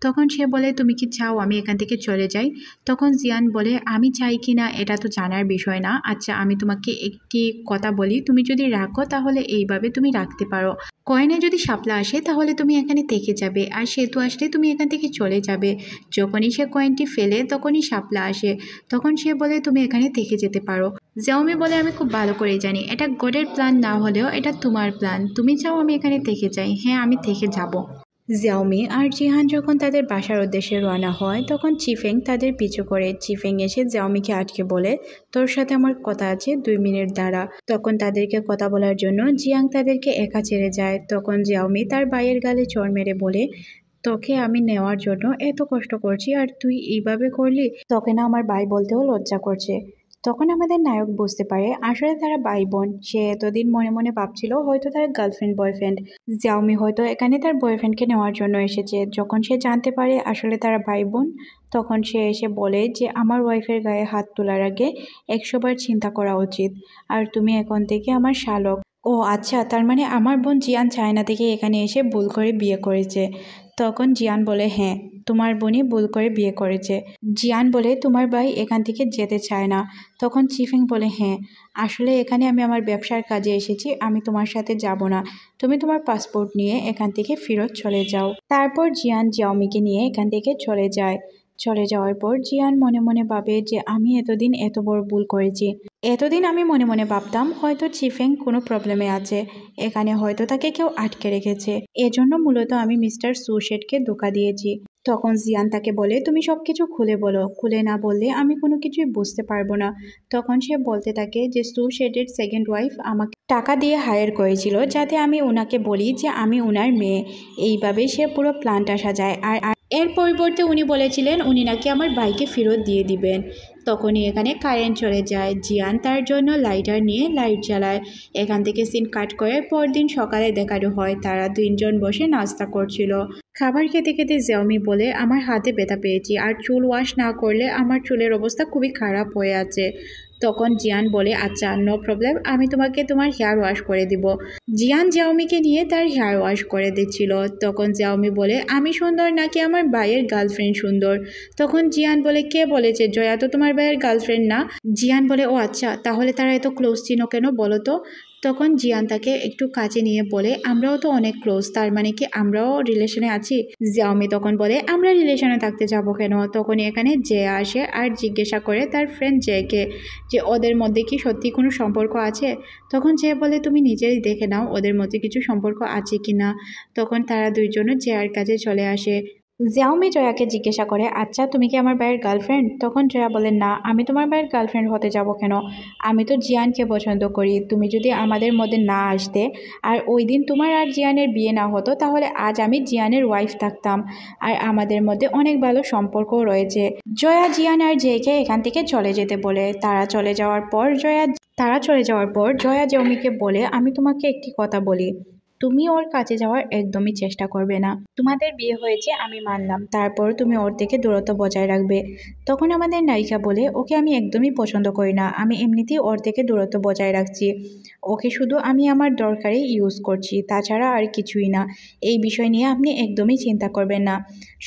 তখন সে বলে তুমি কি চাও আমি এখান থেকে চলে যাই? তখন জিয়ান বলে আমি চাই কি না এটা তো জানার বিষয় না, আচ্ছা আমি তোমাকে একটি কথা বলি, তুমি যদি রাখো তাহলে এইভাবে তুমি রাখতে পারো, কয়েনে যদি শাপলা আসে তাহলে তুমি এখানে থেকে যাবে, আর সেতু আসলে তুমি এখান থেকে চলে যাবে। যখনই সে কয়েনটি ফেলে তখনই শাপলা আসে, তখন সে বলে তুমি এখানে থেকে যেতে পারো। জিয়াওমি বলে আমি খুব ভালো করেই জানি এটা গডের প্ল্যান না হলেও এটা তোমার প্ল্যান, তুমি চাও আমি এখানে থেকে যাই, হ্যাঁ আমি থেকে যাব। জিয়াওমি আর জিহান যখন তাদের বাসার উদ্দেশ্যে রওনা হয় তখন চিফেং তাদের পিছু করে। চিফেং এসে জিয়াওমিকে আটকে বলে তোর সাথে আমার কথা আছে 2 মিনিট দ্বারা। তখন তাদেরকে কথা বলার জন্য জিয়াং তাদেরকে একা ছেড়ে যায়। তখন জিয়াওমি তার ভাইয়ের গালে চড় মেরে বলে তোকে আমি নেওয়ার জন্য এত কষ্ট করছি আর তুই এইভাবে করলি, তোকে না আমার ভাই বলতেও লজ্জা করছে। তখন আমাদের নায়ক বুঝতে পারে আসলে তারা ভাই বোন, সে এতদিন মনে মনে ভাবছিল হয়তো তার গার্লফ্রেন্ড বয়ফ্রেন্ড, জিয়াওমি হয়তো এখানে তার বয়ফ্রেন্ডকে নেওয়ার জন্য এসেছে। যখন সে জানতে পারে আসলে তারা ভাই বোন তখন সে এসে বলে যে আমার ওয়াইফের গায়ে হাত তোলার আগে 100 বার চিন্তা করা উচিত, আর তুমি এখন থেকে আমার শালক। ও আচ্ছা, তার মানে আমার বোন জিয়ান চায়না থেকে এখানে এসে ভুল করে বিয়ে করেছে। তখন জিয়ান বলে হ্যাঁ, তোমার বোনই ভুল করে বিয়ে করেছে। জিয়ান বলে তোমার ভাই এখান থেকে যেতে চায় না। তখন চিফিং বলে হ্যাঁ, আসলে এখানে আমি আমার ব্যবসার কাজে এসেছি, আমি তোমার সাথে যাব না, তুমি তোমার পাসপোর্ট নিয়ে এখান থেকে ফেরত চলে যাও। তারপর জিয়ান জিয়াওমিকে নিয়ে এখান থেকে চলে যায়। চলে যাওয়ার পর জিয়ান মনে মনে ভাবে যে আমি এতদিন এত বড় ভুল করেছি। এতদিন আমি মনে মনে ভাবতাম হয়তো চিফেং কোনো প্রবলেমে আছে, এখানে হয়তো তাকে কেউ আটকে রেখেছে, এজন্য মূলত আমি মিস্টার সুশেটকে ধোঁকা দিয়েছি। তখন জিয়ান তাকে বলে তুমি সবকিছু খুলে বলো, খুলে না বললে আমি কোনো কিছুই বুঝতে পারবো না। তখন সে বলতে থাকে যে সুশেটের সেকেন্ড ওয়াইফ আমাকে টাকা দিয়ে হায়ার করেছিল যাতে আমি ওনাকে বলি যে আমি ওনার মেয়ে, এইভাবে সে পুরো প্ল্যানটা সাজায়। আর এর পরিবর্তে উনি বলেছিলেন উনি নাকি আমার ভাইকে ফেরত দিয়ে দিবেন। তখনই এখানে কারেন্ট চলে যায়। জিয়ান তার জন্য লাইটার নিয়ে লাইট জ্বালায়। এখান থেকে সিন কাট করে পরদিন সকালে দেখানো হয় তারা 3জন বসে নাস্তা করছিল। খাবার খেতে খেতে জিয়াওমি বলে আমার হাতে ব্যথা পেয়েছি আর চুল ওয়াশ না করলে আমার চুলের অবস্থা খুবই খারাপ হয়ে আছে। তখন জিয়ান বলে আচ্ছা নো প্রবলেম, আমি তোমাকে তোমার হেয়ার ওয়াশ করে দিব। জিয়ান জিয়াওমিকে নিয়ে তার হেয়ার ওয়াশ করে দিচ্ছিল। তখন জিয়াওমি বলে আমি সুন্দর নাকি আমার ভাইয়ের গার্লফ্রেন্ড সুন্দর? তখন জিয়ান বলে কে বলেছে জয়া তো তোমার ভাইয়ের গার্লফ্রেন্ড না? জিয়ান বলে ও আচ্ছা, তাহলে তারা এত ক্লোজ ছিল কেন বলো তো? তখন জিয়ান তাকে একটু কাছে নিয়ে বলে আমরাও তো অনেক ক্লোজ, তার মানে কি আমরাও রিলেশনে আছি? জিয়াওমি তখন বলে আমরা রিলেশনে থাকতে যাব কেন? তখন এখানে জয়া আসে আর জিজ্ঞাসা করে তার ফ্রেন্ড জয়কে যে ওদের মধ্যে কি সত্যি কোনো সম্পর্ক আছে? তখন জয় বলে তুমি নিজেই দেখে নাও ওদের মধ্যে কিছু সম্পর্ক আছে কি না। তখন তারা 2জনও জয়ার কাছে চলে আসে। জিয়াওমি জয়াকে জিজ্ঞাসা করে আচ্ছা তুমি কি আমার ভাইয়ের গার্লফ্রেন্ড? তখন জয়া বলে না, আমি তোমার ভাইয়ের গার্লফ্রেন্ড হতে যাব কেন, আমি তো জিয়ানকে পছন্দ করি, তুমি যদি আমাদের মধ্যে না আসতে আর ওই দিন তোমার আর জিয়ানের বিয়ে না হতো তাহলে আজ আমি জিয়ানের ওয়াইফ থাকতাম, আর আমাদের মধ্যে অনেক ভালো সম্পর্কও রয়েছে। জয়া জিয়ান আর জয়কে এখান থেকে চলে যেতে বলে। তারা চলে যাওয়ার পর জয়া জিয়াওমিকে বলে আমি তোমাকে একটি কথা বলি, তুমি ওর কাছে যাওয়ার একদমই চেষ্টা করবে না, তোমাদের বিয়ে হয়েছে আমি মানলাম, তারপর তুমি ওর থেকে দূরত্ব বজায় রাখবে। তখন আমাদের নায়িকা বলে ওকে আমি একদমই পছন্দ করি না, আমি এমনিতেই ওর থেকে দূরত্ব বজায় রাখছি, ওকে শুধু আমি আমার দরকারে ইউজ করছি, তাছাড়া আর কিছুই না, এই বিষয় নিয়ে আপনি একদমই চিন্তা করবেন না।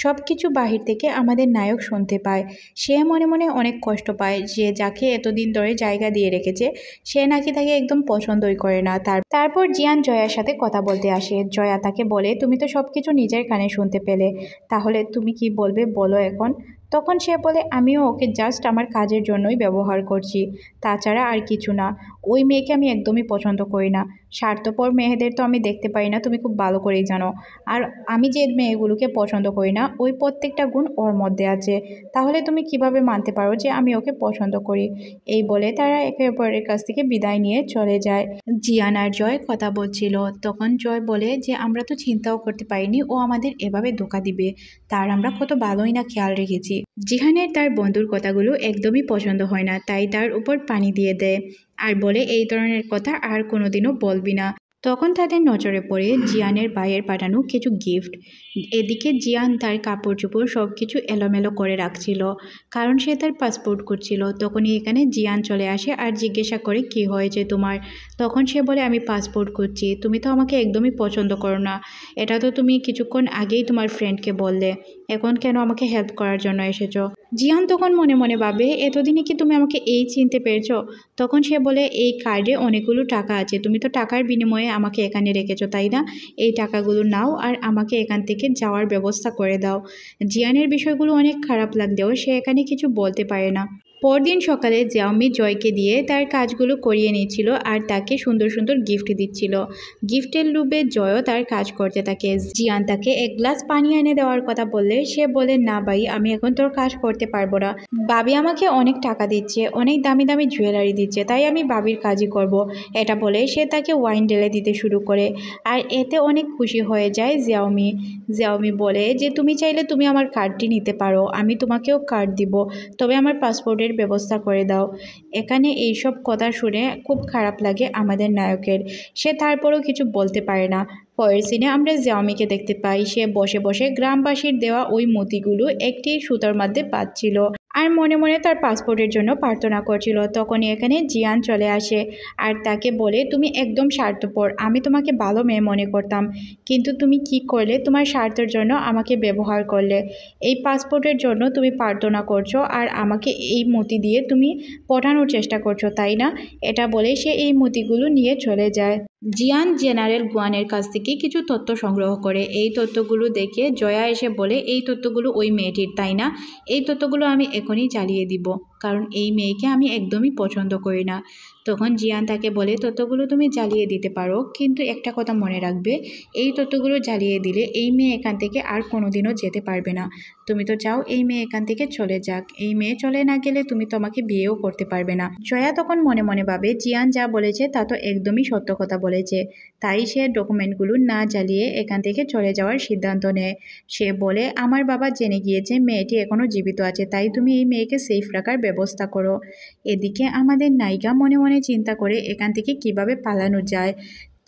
সব কিছু বাহির থেকে আমাদের নায়ক শুনতে পায়, সে মনে মনে অনেক কষ্ট পায় যে যাকে এতদিন ধরে জায়গা দিয়ে রেখেছে সে নাকি তাকে একদম পছন্দই করে না। তারপর জিয়ান জয়ার সাথে কথা বলতে আসে। জয়া তাকে বলে তুমি তো সব কিছু নিজের কানে শুনতে পেলে, তাহলে তুমি কি বলবে বলো এখন? তখন সে বলে আমিও ওকে জাস্ট আমার কাজের জন্যই ব্যবহার করছি, তাছাড়া আর কিছু না, ওই মেয়েকে আমি একদমই পছন্দ করি না। স্বার্থপর মেয়েদের তো আমি দেখতে পারি না, তুমি খুব ভালো করেই জানো। আর আমি যে মেয়েগুলোকে পছন্দ করি না ওই প্রত্যেকটা গুণ ওর মধ্যে আছে, তাহলে তুমি কিভাবে মানতে পারো যে আমি ওকে পছন্দ করি? এই বলে তারা একে অপরের কাছ থেকে বিদায় নিয়ে চলে যায়। জিয়ান আর জয় কথা বলছিল, তখন জয় বলে যে আমরা তো চিন্তাও করতে পারিনি ও আমাদের এভাবে ধোঁকা দিবে, তার আমরা কত ভালোই না খেয়াল রেখেছি। জিহানের তার বন্ধুর কথাগুলো একদমই পছন্দ হয় না, তাই তার উপর পানি দিয়ে দেয় আর বলে এই ধরনের কথা আর কোনোদিনও বলবি না। তখন তাদের নজরে পড়ে জিয়ানের ভাইয়ের পাঠানো কিছু গিফট। এদিকে জিয়ান তার কাপড় চোপড় সব কিছু এলোমেলো করে রাখছিল, কারণ সে তার পাসপোর্ট করছিল। তখনই এখানে জিয়ান চলে আসে আর জিজ্ঞাসা করে কি হয়েছে তোমার। তখন সে বলে আমি পাসপোর্ট করছি, তুমি তো আমাকে একদমই পছন্দ করো না, এটা তো তুমি কিছুক্ষণ আগেই তোমার ফ্রেন্ডকে বললে, এখন কেন আমাকে হেল্প করার জন্য এসেছো? জিয়ান তখন মনে মনে ভাবে এতদিনে কি তুমি আমাকে এই চিনতে পেরেছো? তখন সে বলে এই কার্ডে অনেকগুলো টাকা আছে, তুমি তো টাকার বিনিময়ে আমাকে এখানে রেখেছো তাই না? এই টাকাগুলো নাও আর আমাকে এখান থেকে যাওয়ার ব্যবস্থা করে দাও। জিয়ানের বিষয়গুলো অনেক খারাপ লাগলেও সে এখানে কিছু বলতে পারে না। পরদিন সকালে জিয়াওমি জয়কে দিয়ে তার কাজগুলো করিয়ে নিচ্ছিল আর তাকে সুন্দর সুন্দর গিফট দিচ্ছিল। গিফটের লোভে জয়ও তার কাজ করতে থাকে। জিয়ান তাকে এক গ্লাস পানি এনে দেওয়ার কথা বললে সে বলে না ভাই, আমি এখন তোর কাজ করতে পারবো না, ভাবি আমাকে অনেক টাকা দিচ্ছে, অনেক দামি দামি জুয়েলারি দিচ্ছে, তাই আমি ভাবির কাজই করব। এটা বলে সে তাকে ওয়াইন ঢেলে দিতে শুরু করে আর এতে অনেক খুশি হয়ে যায় জিয়াওমি। জিয়াওমি বলে যে তুমি চাইলে তুমি আমার কার্ডটি নিতে পারো, আমি তোমাকেও কার্ড দিব, তবে আমার পাসপোর্টের ব্যবস্থা করে দাও। এখানে এইসব কথা শুনে খুব খারাপ লাগে আমাদের নায়কের, সে তারপরও কিছু বলতে পারে না। পরের সিনে আমরা জিয়াওমিকে দেখতে পাই, সে বসে বসে গ্রামবাসীর দেওয়া ওই মতিগুলো একটি সুতার মধ্যে পাচ্ছিল আর মনে মনে তার পাসপোর্টের জন্য প্রার্থনা করছিল। তখনই এখানে জিয়ান চলে আসে আর তাকে বলে তুমি একদম স্বার্থপর, আমি তোমাকে ভালো মেয়ে মনে করতাম, কিন্তু তুমি কি করলে, তোমার স্বার্থের জন্য আমাকে ব্যবহার করলে। এই পাসপোর্টের জন্য তুমি প্রার্থনা করছো আর আমাকে এই মতি দিয়ে তুমি পটানোর চেষ্টা করছো তাই না? এটা বলে সে এই মতিগুলো নিয়ে চলে যায়। জিয়ান জেনারেল গুয়ানের কাছ থেকে কিছু তথ্য সংগ্রহ করে, এই তথ্যগুলো দেখে জয়া এসে বলে এই তথ্যগুলো ওই মেয়েটির তাই না? এই তথ্যগুলো আমি এখনই চালিয়ে দিব, কারণ এই মেয়েকে আমি একদমই পছন্দ করি না। তখন জিয়ান তাকে বলে তথ্যগুলো তুমি জ্বালিয়ে দিতে পারো, কিন্তু একটা কথা মনে রাখবে, এই তথ্যগুলো জ্বালিয়ে দিলে এই মেয়ে এখান থেকে আর কোনোদিনও যেতে পারবে না। তুমি তো চাও এই মেয়ে এখান থেকে চলে যাক, এই মেয়ে চলে না গেলে তুমি তো আমাকে বিয়েও করতে পারবে না। জয়া তখন মনে মনে ভাবে জিয়ান যা বলেছে তা তো একদমই সত্য কথা বলেছে, তাই সে ডকুমেন্টগুলো না জ্বালিয়ে এখান থেকে চলে যাওয়ার সিদ্ধান্ত নেয়। সে বলে আমার বাবা জেনে গিয়েছে মেয়েটি এখনও জীবিত আছে, তাই তুমি এই মেয়েকে সেফ রাখার ব্যবস্থা করো। এদিকে আমাদের নায়িকা মনে মনে চিন্তা করে এখান থেকে কিভাবে পালানো যায়।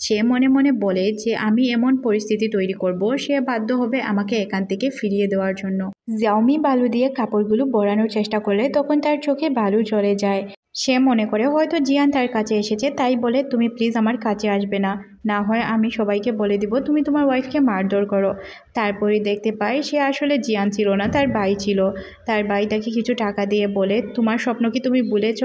সে মনে মনে বলে যে আমি এমন পরিস্থিতি তৈরি করব, সে বাধ্য হবে আমাকে এখান থেকে ফিরিয়ে দেওয়ার জন্য। জিয়াওমি বালু দিয়ে কাপড়গুলো বড়ানোর চেষ্টা করলে তখন তার চোখে বালু চলে যায়। সে মনে করে হয়তো জিয়ান তার কাছে এসেছে, তাই বলে তুমি প্লিজ আমার কাছে আসবে না, না হয় আমি সবাইকে বলে দিব তুমি তোমার ওয়াইফকে মারধর করো। তারপরে দেখতে পাই সে আসলে জিয়ান ছিল না, তার ভাই ছিল। তার ভাই তাকে কিছু টাকা দিয়ে বলে তোমার স্বপ্ন কি তুমি ভুলেছ?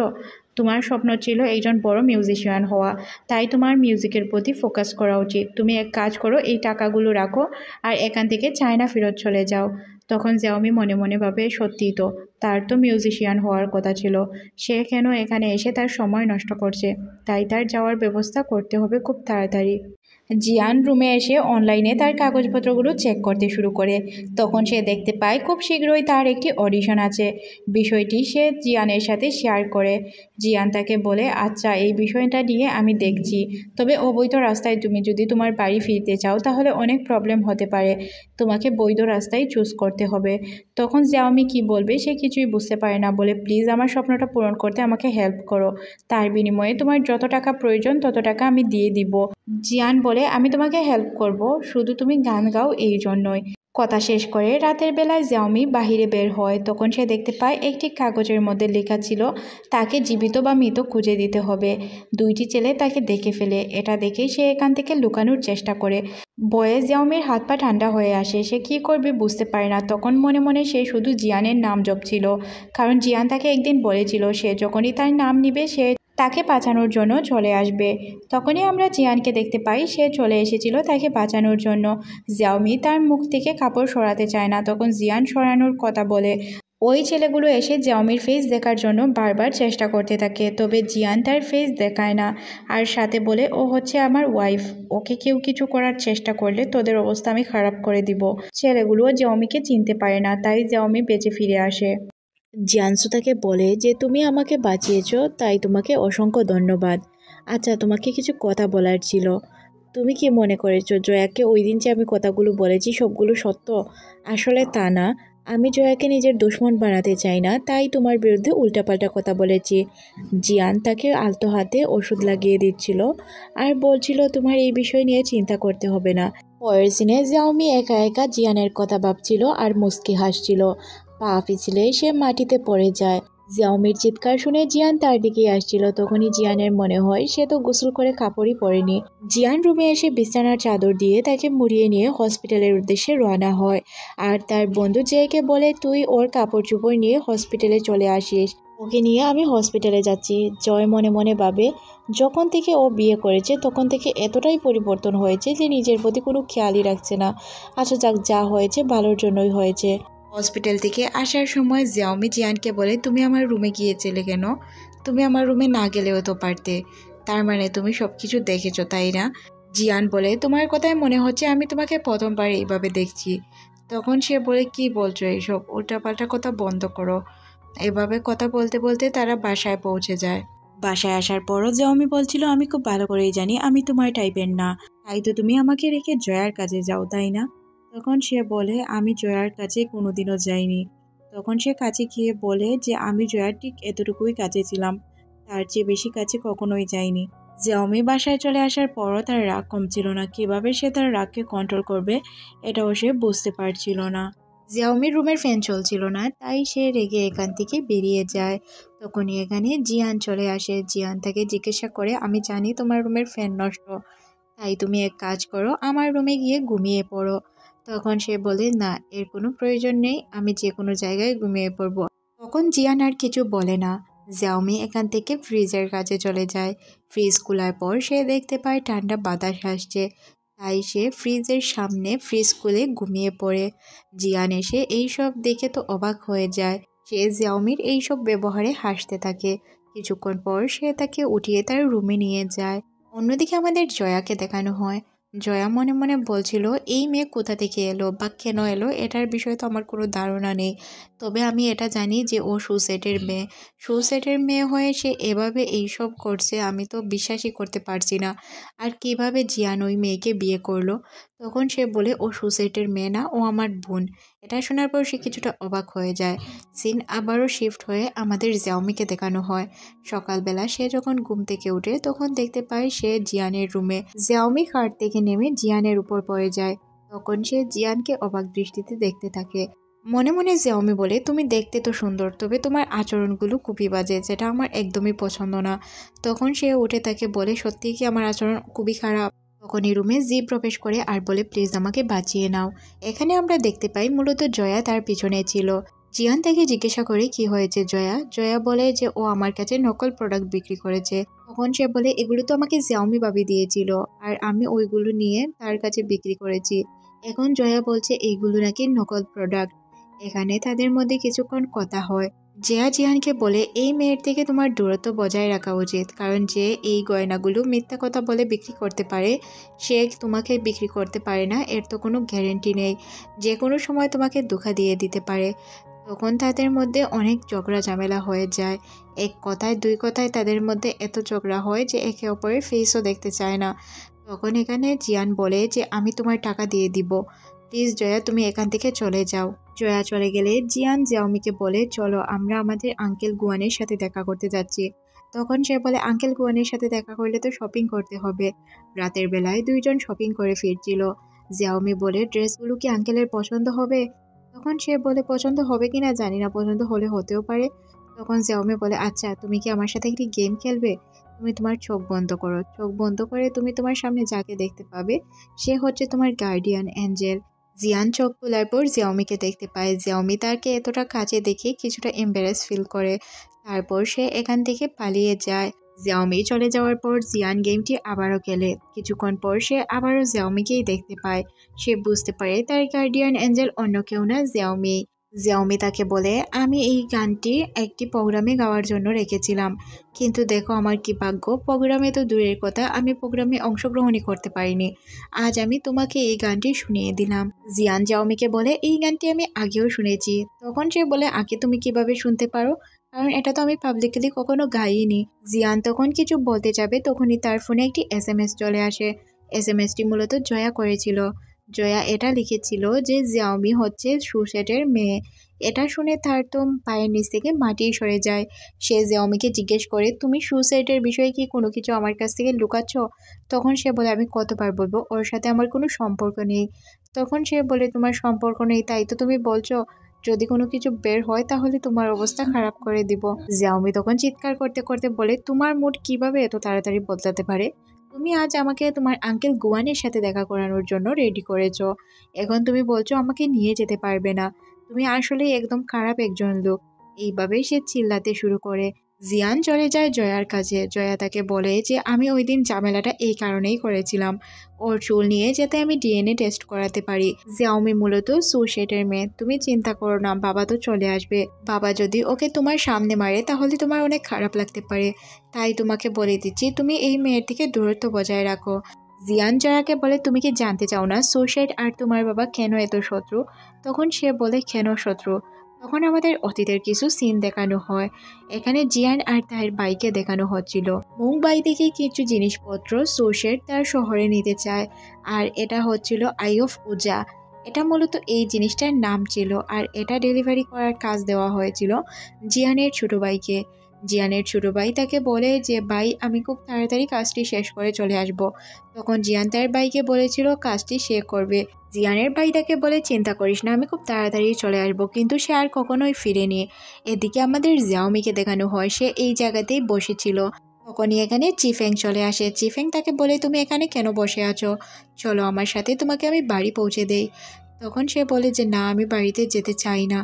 তোমার স্বপ্ন ছিল একজন বড় মিউজিশিয়ান হওয়া, তাই তোমার মিউজিকের প্রতি ফোকাস করা উচিত। তুমি এক কাজ করো, এই টাকাগুলো রাখো আর এখান থেকে চায়না ফেরত চলে যাও। তখন জিয়াওমি মনে মনে ভাবে সত্যিই তো, তার তো মিউজিশিয়ান হওয়ার কথা ছিল, সে কেন এখানে এসে তার সময় নষ্ট করছে, তাই তার যাওয়ার ব্যবস্থা করতে হবে খুব তাড়াতাড়ি। জিয়ান রুমে এসে অনলাইনে তার কাগজপত্রগুলো চেক করতে শুরু করে। তখন সে দেখতে পায় খুব শীঘ্রই তার একটি অডিশন আছে। বিষয়টি সে জিয়ানের সাথে শেয়ার করে। জিয়ান তাকে বলে আচ্ছা এই বিষয়টা নিয়ে আমি দেখছি, তবে অবৈধ রাস্তায় তুমি যদি তোমার বাড়ি ফিরতে চাও তাহলে অনেক প্রবলেম হতে পারে, তোমাকে বৈধ রাস্তায় চুজ করতে হবে। তখন জিয়াওমি কি বলবে সে কিছুই বুঝতে পারে না, বলে প্লিজ আমার স্বপ্নটা পূরণ করতে আমাকে হেল্প করো, তার বিনিময়ে তোমার যত টাকা প্রয়োজন তত টাকা আমি দিয়ে দিব। জিয়ান বলে আমি তোমাকে হেল্প করব, শুধু তুমি গান গাও এই জন্যই। কথা শেষ করে রাতের বেলায় জিয়াওমি বাহিরে বের হয়। তখন সে দেখতে পায় একটি কাগজের মধ্যে লেখা ছিল তাকে জীবিত বা মৃত খুঁজে দিতে হবে। দুইটি ছেলে তাকে দেখে ফেলে, এটা দেখেই সে এখান থেকে লুকানোর চেষ্টা করে। বয়ে জিয়াওমির হাত পা ঠান্ডা হয়ে আসে, সে কী করবে বুঝতে পারে না। তখন মনে মনে সে শুধু জিয়ানের নাম জপছিল, কারণ জিয়ান তাকে একদিন বলেছিল সে যখনই তার নাম নিবে সে তাকে বাঁচানোর জন্য চলে আসবে। তখনই আমরা জিয়ানকে দেখতে পাই, সে চলে এসেছিল তাকে বাঁচানোর জন্য। জিয়াওমি তার মুখ থেকে কাপড় সরাতে চায় না, তখন জিয়ান সরানোর কথা বলে। ওই ছেলেগুলো এসে জিয়াওমির ফেস দেখার জন্য বারবার চেষ্টা করতে থাকে, তবে জিয়ান তার ফেস দেখায় না। আর সাথে বলে ও হচ্ছে আমার ওয়াইফ, ওকে কেউ কিছু করার চেষ্টা করলে তোদের অবস্থা আমি খারাপ করে দিব। ছেলেগুলো জিয়াওমিকে চিনতে পারে না, তাই জিয়াওমি বেঁচে ফিরে আসে। জিয়ানসু তাকে বলে যে তুমি আমাকে বাঁচিয়েছো, তাই তোমাকে অসংখ্য ধন্যবাদ। আচ্ছা, তোমাকে কিছু কথা বলার ছিল। তুমি কি মনে করেছো জয়াকে ওই দিন যে আমি কথাগুলো বলেছি সবগুলো সত্য? আসলে তা না, আমি জয়াকে নিজের দুশমন বানাতে চাই না, তাই তোমার বিরুদ্ধে উল্টাপাল্টা কথা বলেছি। জিয়ান তাকে আলতো হাতে ওষুধ লাগিয়ে দিচ্ছিল আর বলছিল তোমার এই বিষয় নিয়ে চিন্তা করতে হবে না। পরের সিনে জিয়াওমি একা একা জিয়ানের কথা ভাবছিল আর মুস্কি হাসছিল। পা পিছলে সে মাটিতে পড়ে যায়। জিয়াওমির চিৎকার শুনে জিয়ান তার দিকে আসছিল। তখনই জিয়ানের মনে হয় সে তো গোসল করে কাপড়ই পরেনি। জিয়ান রুমে এসে বিছানার চাদর দিয়ে তাকে মুড়িয়ে নিয়ে হসপিটালের উদ্দেশ্যে রওনা হয়। আর তার বন্ধু জেকে বলে তুই ওর কাপড় চোপড় নিয়ে হসপিটালে চলে আসিস, ওকে নিয়ে আমি হসপিটালে যাচ্ছি। জয় মনে মনে ভাবে যখন থেকে ও বিয়ে করেছে তখন থেকে এতটাই পরিবর্তন হয়েছে যে নিজের প্রতি কোনো খেয়ালই রাখছে না। আচ্ছা যাক, যা হয়েছে ভালোর জন্যই হয়েছে। হসপিটাল থেকে আসার সময় জিয়াওমি জিয়ানকে বলে তুমি আমার রুমে গিয়েছিলে কেন? তুমি আমার রুমে না গেলেও তো পারতে। তার মানে তুমি সব কিছু দেখেছো, তাই না? জিয়ান বলে তোমার কথায় মনে হচ্ছে আমি তোমাকে প্রথমবার এইভাবে দেখছি। তখন সে বলে কি বলছো এইসব উল্টাপাল্টা কথা বন্ধ করো। এভাবে কথা বলতে বলতে তারা বাসায় পৌঁছে যায়। বাসায় আসার পরও জিয়াওমি বলছিল আমি খুব ভালো করেই জানি আমি তোমার টাইপের না, তাই তো তুমি আমাকে রেখে জয়ার কাছে যাও, তাই না? তখন সে বলে আমি জয়ার কাছে কোনোদিনও যাইনি। তখন সে কাছে গিয়ে বলে যে আমি জয়ার ঠিক এতটুকুই কাছে ছিলাম, তার চেয়ে বেশি কাছে কখনোই যাইনি। জিয়াওমি বাসায় চলে আসার পরও তার রাগ কমছিল না। কিভাবে সে তার রাগকে কন্ট্রোল করবে এটাও সে বুঝতে পারছিল না। জিয়াওমির রুমের ফ্যান চলছিল না, তাই সে রেগে এখান থেকে বেরিয়ে যায়। তখনই এখানে জিয়ান চলে আসে। জিয়ান তাকে জিজ্ঞাসা করে আমি জানি তোমার রুমের ফ্যান নষ্ট, তাই তুমি এক কাজ করো আমার রুমে গিয়ে ঘুমিয়ে পড়ো। তখন সে বলে না, এর কোনো প্রয়োজন নেই, আমি যে কোনো জায়গায় ঘুমিয়ে পড়বো। তখন জিয়ান আর কিছু বলে না। জিয়াওমি এখান থেকে ফ্রিজের কাছে চলে যায়। ফ্রিজ খোলার পর সে দেখতে পায় ঠান্ডা বাতাস আসছে, তাই সে ফ্রিজের সামনে ফ্রিজ খুলে ঘুমিয়ে পড়ে। জিয়ান এসে এইসব দেখে তো অবাক হয়ে যায়। সে জিয়াওমির এইসব ব্যবহারে হাসতে থাকে। কিছুক্ষণ পর সে তাকে উঠিয়ে তার রুমে নিয়ে যায়। অন্যদিকে আমাদের জয়াকে দেখানো হয়। জয়া মনে মনে বলছিল এই মেয়ে কোথা থেকে এলো বা কেন এলো এটার বিষয়ে তো আমার কোনো ধারণা নেই, তবে আমি এটা জানি যে ও সুসেটের মেয়ে। সুসেটের মেয়ে হয়ে সে এভাবে এইসব করছে, আমি তো বিশ্বাসই করতে পারছি না। আর কিভাবে জিয়ান ওই মেয়েকে বিয়ে করলো? তখন সে বলে ও সুসেটের মেয়ে না, ও আমার বোন। এটা শোনার পর সে কিছুটা অবাক হয়ে যায়। সিন আবারও শিফট হয়ে আমাদের জিয়াওমিকে দেখানো হয়। সকালবেলা সে যখন ঘুম থেকে ওঠে তখন দেখতে পায় সে জিয়ানের রুমে। জিয়াওমি খাট থেকে নেমে জিয়ানের উপর পড়ে যায়। তখন সে জিয়ানকে অবাক দৃষ্টিতে দেখতে থাকে। মনে মনে জিয়াওমি বলে তুমি দেখতে তো সুন্দর, তবে তোমার আচরণগুলো খুবই বাজে, যেটা আমার একদমই পছন্দ না। তখন সে উঠে তাকে বলে সত্যিই কি আমার আচরণ খুবই খারাপ? তখনই রুমে জি প্রবেশ করে আর বলে প্লিজ আমাকে বাঁচিয়ে নাও। এখানে আমরা দেখতে পাই মূলত জয়া তার পিছনে ছিল। জিয়ান তাকে জিজ্ঞাসা করে কি হয়েছে জয়া। জয়া বলে যে ও আমার কাছে নকল প্রোডাক্ট বিক্রি করেছে। তখন সে বলে এগুলো তো আমাকে জিয়াওমি ভাবি দিয়েছিল, আর আমি ওইগুলো নিয়ে তার কাছে বিক্রি করেছি। এখন জয়া বলছে এইগুলো নাকি নকল প্রোডাক্ট। এখানে তাদের মধ্যে কিছুক্ষণ কথা হয়। জয়া জিয়ানকে বলে এই মেয়ের থেকে তোমার দূরত্ব বজায় রাখা উচিত, কারণ যে এই গয়নাগুলো মিথ্যা কথা বলে বিক্রি করতে পারে সে তোমাকে বিক্রি করতে পারে না, এর তো কোনো গ্যারেন্টি নেই, যে কোনো সময় তোমাকে ধোঁকা দিয়ে দিতে পারে। তখন তাদের মধ্যে অনেক ঝগড়া ঝামেলা হয়ে যায়। এক কথায় দুই কথায় তাদের মধ্যে এত ঝগড়া হয় যে একে অপরের ফেসও দেখতে চায় না। তখন এখানে জিয়ান বলে যে আমি তোমার টাকা দিয়ে দিব, প্লিজ জয়া তুমি এখান থেকে চলে যাও। জয়া চলে গেলে জিয়ান জিয়াওমিকে বলে চলো আমরা আমাদের আঙ্কেল গুয়ানের সাথে দেখা করতে যাচ্ছি। তখন সে বলে আঙ্কেল গুয়ানের সাথে দেখা করলে তো শপিং করতে হবে। রাতের বেলায় দুইজন শপিং করে ফিরছিল। জিয়াওমি বলে ড্রেসগুলো কি আঙ্কেলের পছন্দ হবে? তখন সে বলে পছন্দ হবে কিনা জানি না, পছন্দ হলে হতেও পারে। তখন জিয়াওমি বলে আচ্ছা তুমি কি আমার সাথে একটি গেম খেলবে? তুমি তোমার চোখ বন্ধ করো, চোখ বন্ধ করে তুমি তোমার সামনে যাকে দেখতে পাবে সে হচ্ছে তোমার গার্ডিয়ান অ্যাঞ্জেল। জিয়ান চোখ খোলার পর জিয়াওমিকে দেখতে পায়। জিয়াওমি তাকে এতটা কাছে দেখে কিছুটা এম্বারেস ফিল করে। তারপর সে এখান থেকে পালিয়ে যায়। জিয়াওমি চলে যাওয়ার পর জিয়ান গেমটি আবারও খেলে। কিছুক্ষণ পর সে আবারও জিয়াওমিকেই দেখতে পায়। সে বুঝতে পারে তার গার্ডিয়ান অ্যাঞ্জেল অন্য কেউ না, জিয়াওমি। জিয়াওমি তাকে বলে, আমি এই গানটি একটি প্রোগ্রামে গাওয়ার জন্য রেখেছিলাম, কিন্তু দেখো আমার কি ভাগ্য, প্রোগ্রামে তো দূরের কথা, আমি প্রোগ্রামে অংশগ্রহণই করতে পারিনি। আজ আমি তোমাকে এই গানটি শুনিয়ে দিলাম। জিয়ান জিয়াওমিকে বলে, এই গানটি আমি আগেও শুনেছি। তখন সে বলে, আগে তুমি কিভাবে শুনতে পারো, কারণ এটা তো আমি পাবলিকলি কখনো গাইনি। জিয়ান তখন কিছু বলতে যাবে, তখনই তার ফোনে একটি এসএমএস চলে আসে। এসএমএসটি মূলত জয়া করেছিল। জয়া এটা লিখেছিল যে জিয়াওমি হচ্ছে সুসেটের মেয়ে। এটা শুনে তার তো পায়ের নিচ থেকে মাটি সরে যায়। সে জিয়াওমিকে জিজ্ঞেস করে, তুমি সুসেটের বিষয়ে কি কোনো কিছু আমার কাছ থেকে লুকাচ্ছ? তখন সে বলে, আমি কতবার বলবো, ওর সাথে আমার কোনো সম্পর্ক নেই। তখন সে বলে, তোমার সম্পর্ক নেই তাই তো তুমি বলছো, যদি কোনো কিছু বের হয় তাহলে তোমার অবস্থা খারাপ করে দিব। জিয়াওমি তখন চিৎকার করতে করতে বলে, তোমার মুড কিভাবে এত তাড়াতাড়ি বদলাতে পারে? তুমি আজ আমাকে তোমার আঙ্কেল গুয়ানের সাথে দেখা করানোর জন্য রেডি করেছো, এখন তুমি বলছো আমাকে নিয়ে যেতে পারবে না। তুমি আসলেই একদম খারাপ একজন লোক। এইভাবেই সে চিল্লাতে শুরু করে। জিয়ান চলে যায় জয়ার কাছে। জয়া তাকে বলে যে আমি ওই দিন ঝামেলাটা এই কারণেই করেছিলাম, ওর চুল নিয়ে যাতে আমি ডিএনএ টেস্ট করাতে পারি। জিয়াওমি মূলত সুশেটের মেয়ে, তুমি চিন্তা করো না, বাবা তো চলে আসবে। বাবা যদি ওকে তোমার সামনে মারে তাহলে তোমার অনেক খারাপ লাগতে পারে, তাই তোমাকে বলে দিচ্ছি তুমি এই মেয়ের থেকে দূরত্ব বজায় রাখো। জিয়ান জয়াকে বলে, তুমি কি জানতে চাও না সুশেট আর তোমার বাবা কেন এত শত্রু? তখন সে বলে, কেন শত্রু? তখন আমাদের অতীতের কিছু সিন দেখানো হয়। এখানে জিয়ান আর তার বাইকে দেখানো হচ্ছিল। মুম্বাই থেকে কিছু জিনিসপত্র সুশেট তার শহরে নিতে চায়, আর এটা হচ্ছিল আই অফ উজা। এটা মূলত এই জিনিসটার নাম ছিল, আর এটা ডেলিভারি করার কাজ দেওয়া হয়েছিল জিয়ানের ছোট ভাইকে। জিয়ানের ছোট ভাই তাকে বলে যে, ভাই আমি খুব তাড়াতাড়ি কাজটি শেষ করে চলে আসব। তখন জিয়ান তার ভাইকে বলেছিল কাজটি সে করবে। জিয়ানের ভাই তাকে বলে, চিন্তা করিস না, আমি খুব তাড়াতাড়ি চলে আসবো, কিন্তু সে আর কখনোই ফিরেনি। এদিকে আমাদের জিয়াওমিকে দেখানো হয় সে এই জায়গাতেই বসেছিল। তখনই এখানে চিফেং চলে আসে। চিফেং তাকে বলে, তুমি এখানে কেন বসে আছো, চলো আমার সাথে, তোমাকে আমি বাড়ি পৌঁছে দেই। তখন সে বলে যে না, আমি বাড়িতে যেতে চাই না।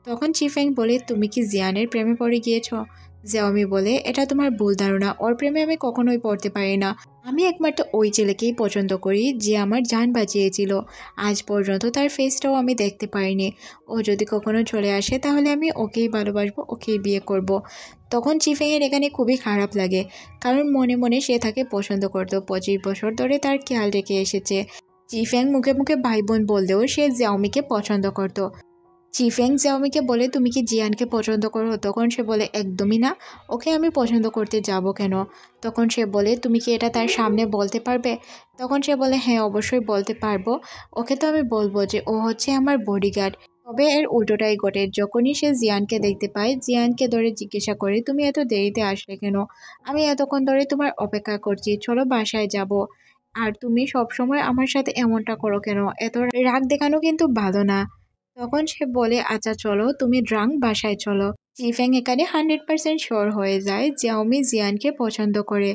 তখন চিফেং বলে, তুমি কি জিয়ানের প্রেমে পড়ে গিয়েছো? জিয়াওমি বলে, এটা তোমার ভুল ধারণা, ওর প্রেমে আমি কখনোই পড়তে পারি না। আমি একমাত্র ওই ছেলেকেই পছন্দ করি যে আমার জান বাঁচিয়েছিল। আজ পর্যন্ত তার ফেসটাও আমি দেখতে পাইনি। ও যদি কখনো চলে আসে তাহলে আমি ওকেই ভালোবাসবো, ওকেই বিয়ে করব। তখন চিফেংয়ের এখানে খুবই খারাপ লাগে, কারণ মনে মনে সে তাকে পছন্দ করতো, 25 বছর ধরে তার খেয়াল রেখে এসেছে। চিফেং মুখে মুখে ভাই বোন বললেও সে জিয়াওমিকে পছন্দ করত। চিফেং জিয়াওমিকে বলে, তুমি কি জিয়ানকে পছন্দ করো? তখন সে বলে, একদমই না, ওকে আমি পছন্দ করতে যাব কেন? তখন সে বলে, তুমি কি এটা তার সামনে বলতে পারবে? তখন সে বলে, হ্যাঁ অবশ্যই বলতে পারবো। ওকে তো আমি বলবো যে ও হচ্ছে আমার বডিগার্ড। তবে এর উল্টোটাই ঘটে, যখনই সে জিয়ানকে দেখতে পায় জিয়ানকে ধরে জিজ্ঞাসা করে, তুমি এত দেরিতে আসলে কেন? আমি এতক্ষণ ধরে তোমার অপেক্ষা করছি, চলো বাসায় যাব। আর তুমি সবসময় আমার সাথে এমনটা করো কেন? এত রাগ দেখানো কিন্তু ভালো না। তখন সে বলে, আচ্ছা চলো, তুমি ড্রাঙ্ক, বাসায় চলো। চিফেং এখানে 100% শিওর হয়ে যায় জিয়াওমি জিয়ানকে পছন্দ করে।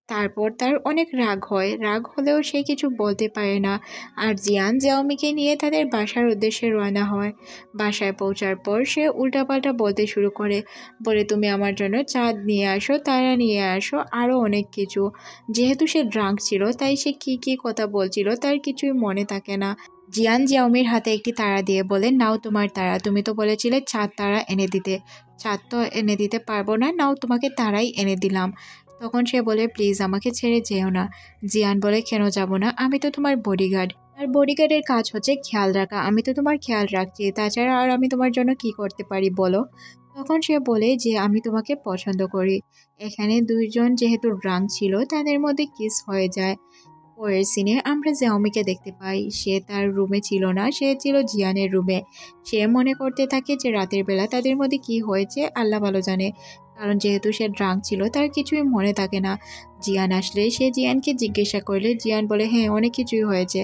তারপর তার অনেক রাগ হয়, রাগ হলেও সে কিছু বলতে পারে না। আর জিয়ান জিয়াওমিকে নিয়ে তাদের বাসার উদ্দেশ্যে রওনা হয়। বাসায় পৌঁছার পর সে উল্টাপাল্টা বলতে শুরু করে, বলে তুমি আমার জন্য চাঁদ নিয়ে আসো, তারা নিয়ে আসো, আরও অনেক কিছু। যেহেতু সে ড্রাঙ্ক ছিল তাই সে কি কি কথা বলছিল তার কিছুই মনে থাকে না। জিয়ান জিয়াওমির হাতে একটি তারা দিয়ে বলে, নাও তোমার তারা, তুমি তো বলেছিলে চাঁদ তারা এনে দিতে, চাঁদ তো এনে দিতে পারবো না, নাও তোমাকে তারাই এনে দিলাম। তখন সে বলে, প্লিজ আমাকে ছেড়ে যেও না। জিয়ান বলে, কেন যাব না, আমি তো তোমার বডিগার্ড, আর বডিগার্ডের কাজ হচ্ছে খেয়াল রাখা, আমি তো তোমার খেয়াল রাখছি, তাছাড়া আর আমি তোমার জন্য কি করতে পারি বলো? তখন সে বলে যে আমি তোমাকে পছন্দ করি। এখানে দুইজন যেহেতু ড্রাঙ্ক ছিল তাদের মধ্যে কিস হয়ে যায়। পরের সিনে আমরা জিয়াওমিকে দেখতে পাই, সে তার রুমে ছিল না, সে ছিল জিয়ানের রুমে। সে মনে করতে থাকে যে রাতের বেলা তাদের মধ্যে কি হয়েছে আল্লাহ ভালো জানে, কারণ যেহেতু সে ড্রাঙ্ক ছিল তার কিছুই মনে থাকে না। জিয়ান আসলে সে জিয়ানকে জিজ্ঞাসা করলে জিয়ান বলে, হ্যাঁ অনেক কিছুই হয়েছে।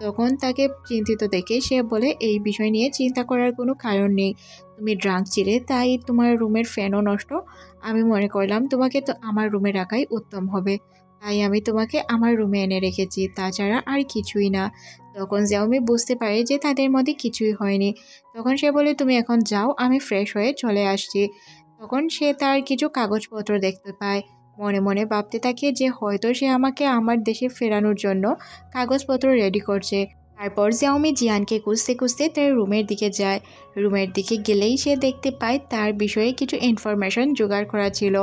তখন তাকে চিন্তিত দেখে সে বলে, এই বিষয় নিয়ে চিন্তা করার কোনো কারণ নেই, তুমি ড্রাঙ্ক ছিলে তাই তোমার রুমের ফ্যানও নষ্ট, আমি মনে করলাম তোমাকে তো আমার রুমে রাখাই উত্তম হবে, তাই আমি তোমাকে আমার রুমে এনে রেখেছি, তাছাড়া আর কিছুই না। তখন জিয়াওমি বুঝতে পারে যে তাদের মধ্যে কিছুই হয়নি। তখন সে বলে, তুমি এখন যাও, আমি ফ্রেশ হয়ে চলে আসছি। তখন সে তার কিছু কাগজপত্র দেখতে পায়। মনে মনে ভাবতে থাকে যে হয়তো সে আমাকে আমার দেশে ফেরানোর জন্য কাগজপত্র রেডি করছে। তারপর জিয়াওমি জিয়ানকে খুঁজতে খুঁজতে তার রুমের দিকে যায়। রুমের দিকে গেলেই সে দেখতে পায় তার বিষয়ে কিছু ইনফরমেশন জোগাড় করা ছিল।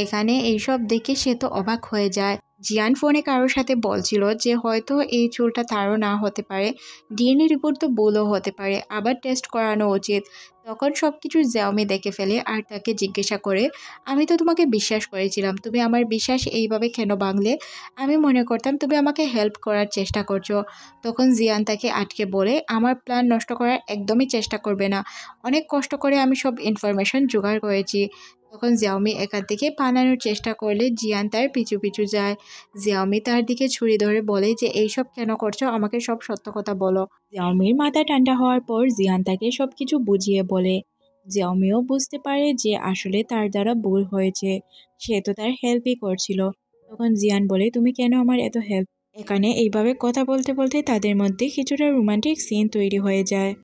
এখানে এইসব দেখে সে তো অবাক হয়ে যায়। জিয়ান ফোনে কারোর সাথে বলছিল যে হয়তো এই চুলটা তারও না হতে পারে, ডিএনএ রিপোর্ট তো ভুলও হতে পারে, আবার টেস্ট করানো উচিত। তখন সব কিছু জিয়াওমি দেখে ফেলে আর তাকে জিজ্ঞাসা করে, আমি তো তোমাকে বিশ্বাস করেছিলাম, তুমি আমার বিশ্বাস এইভাবে কেন ভাঙলে? আমি মনে করতাম তুমি আমাকে হেল্প করার চেষ্টা করছো। তখন জিয়ান তাকে আটকে বলে, আমার প্ল্যান নষ্ট করার একদমই চেষ্টা করবে না, অনেক কষ্ট করে আমি সব ইনফরমেশন জোগাড় করেছি। তখন জিয়াওমি এখান থেকে পালানোর চেষ্টা করলে জিয়ান তার পিছু পিছু যায়। জিয়াওমি তার দিকে ছুরি ধরে বলে যে এইসব কেন করছো, আমাকে সব সত্য কথা বলো। জিয়াওমির মাথা ঠান্ডা হওয়ার পর জিয়ান তাকে সবকিছু বুঝিয়ে বলে। জিয়াওমিও বুঝতে পারে যে আসলে তার দ্বারা ভুল হয়েছে, সে তো তার হেল্পই করছিল। তখন জিয়ান বলে, তুমি কেন আমার এত হেল্প? এখানে এইভাবে কথা বলতে বলতে তাদের মধ্যে কিছুটা রোমান্টিক সিন তৈরি হয়ে যায়।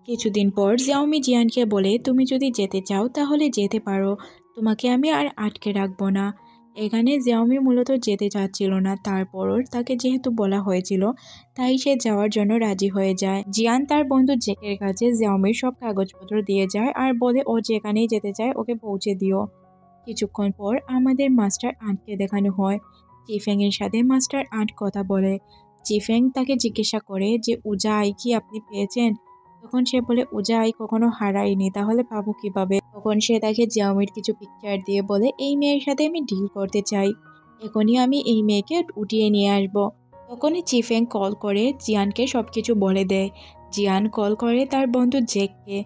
কিছুদিন পর জিয়াওমি জিয়ানকে বলে, তুমি যদি যেতে চাও তাহলে যেতে পারো, তোমাকে আমি আর আটকে রাখবো না। এখানে জিয়াওমি মূলত যেতে চাচ্ছিল না, তারপরও তাকে যেহেতু বলা হয়েছিল তাই সে যাওয়ার জন্য রাজি হয়ে যায়। জিয়ান তার বন্ধু জেকের কাছে জিয়াওমির সব কাগজপত্র দিয়ে যায় আর বলে ও যেখানেই যেতে চায় ওকে পৌঁছে দিও। কিছুক্ষণ পর আমাদের মাস্টার আন্টকে দেখানো হয়। চিফেং এর সাথে মাস্টার আন্ট কথা বলে। চিফেং তাকে জিজ্ঞাসা করে যে উজা আই কি আপনি পেয়েছেন? তখন সে বলে উজা আই কখনো হারায়নি, তাহলে পাবো কিভাবে? তখন সে তাকে জিয়াওমির কিছু পিকচার দিয়ে বলে, এই মেয়ের সাথে আমি ডিল করতে চাই, এখনই আমি এই মেয়েকে উঠিয়ে নিয়ে আসবো। তখনই চিফেং কল করে জিয়ানকে সবকিছু বলে দেয়। জিয়ান কল করে তার বন্ধু জেককে।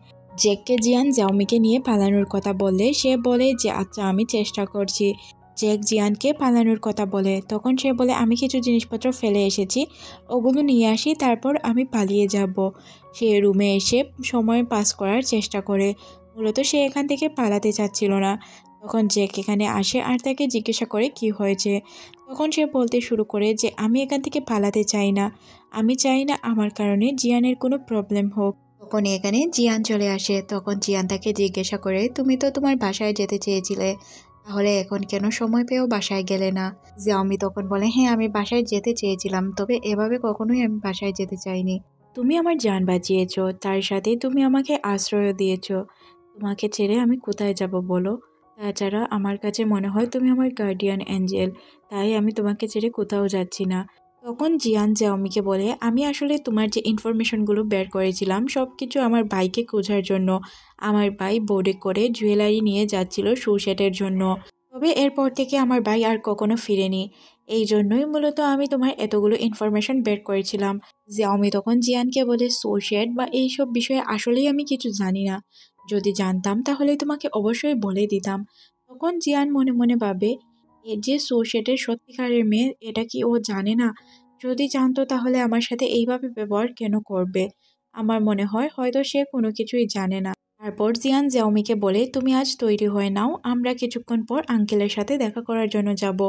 জেককে জিয়ান জাওমিকে নিয়ে পালানোর কথা বললে সে বলে যে আচ্ছা আমি চেষ্টা করছি। জেক জিয়ানকে পালানোর কথা বলে, তখন সে বলে আমি কিছু জিনিসপত্র ফেলে এসেছি, ওগুলো নিয়ে আসি তারপর আমি পালিয়ে যাব। সে রুমে এসে সময় পাস করার চেষ্টা করে, মূলত সে এখান থেকে পালাতে চাচ্ছিল না। তখন জেক এখানে আসে আর তাকে জিজ্ঞাসা করে কি হয়েছে। তখন সে বলতে শুরু করে যে আমি এখান থেকে পালাতে চাই না, আমি চাই না আমার কারণে জিয়ানের কোনো প্রবলেম হোক। তখন এখানে জিয়ান চলে আসে। তখন জিয়ান তাকে জিজ্ঞাসা করে, তুমি তো তোমার বাসায় যেতে চেয়েছিলে, তাহলে এখন কেন সময় পেয়েও বাসায় গেলে না? জিয়াওমি তখন বলে, হ্যাঁ আমি বাসায় যেতে চেয়েছিলাম, তবে এভাবে কখনোই আমি বাসায় যেতে চাইনি। তুমি আমার জান বাঁচিয়েছো, তার সাথে তুমি আমাকে আশ্রয় দিয়েছো, তোমাকে ছেড়ে আমি কোথায় যাব বলো? তাছাড়া আমার কাছে মনে হয় তুমি আমার গার্ডিয়ান অ্যাঞ্জেল, তাই আমি তোমাকে ছেড়ে কোথাও যাচ্ছি না। তখন জিয়ান জিয়াওমিকে বলে, আমি আসলে তোমার যে ইনফরমেশনগুলো বের করেছিলাম সব কিছু আমার ভাইকে খোঁজার জন্য। আমার ভাই বোর্ডে করে জুয়েলারি নিয়ে যাচ্ছিল সুশেটের জন্য, তবে এরপর থেকে আমার ভাই আর কখনো ফিরেনি। এই জন্যই মূলত আমি তোমার এতগুলো ইনফরমেশন বের করেছিলাম। জিয়াওমি তখন জিয়ানকে বলে, সুশেট বা এইসব বিষয়ে আসলেই আমি কিছু জানি না, যদি জানতাম তাহলে তোমাকে অবশ্যই বলে দিতাম। তখন জিয়ান মনে মনে ভাবে, এ যে সুশেটের সত্যিকারের মেয়ে, এটা কি ও জানে না? যদি জানতো তাহলে আমার সাথে এইভাবে ব্যবহার কেন করবে? আমার মনে হয় হয়তো সে কোনো কিছুই জানে না। তারপর জিয়ান জিয়াওমিকে বলে, তুমি আজ তৈরি হয়ে নাও, আমরা কিছুক্ষণ পর আঙ্কেলের সাথে দেখা করার জন্য যাব।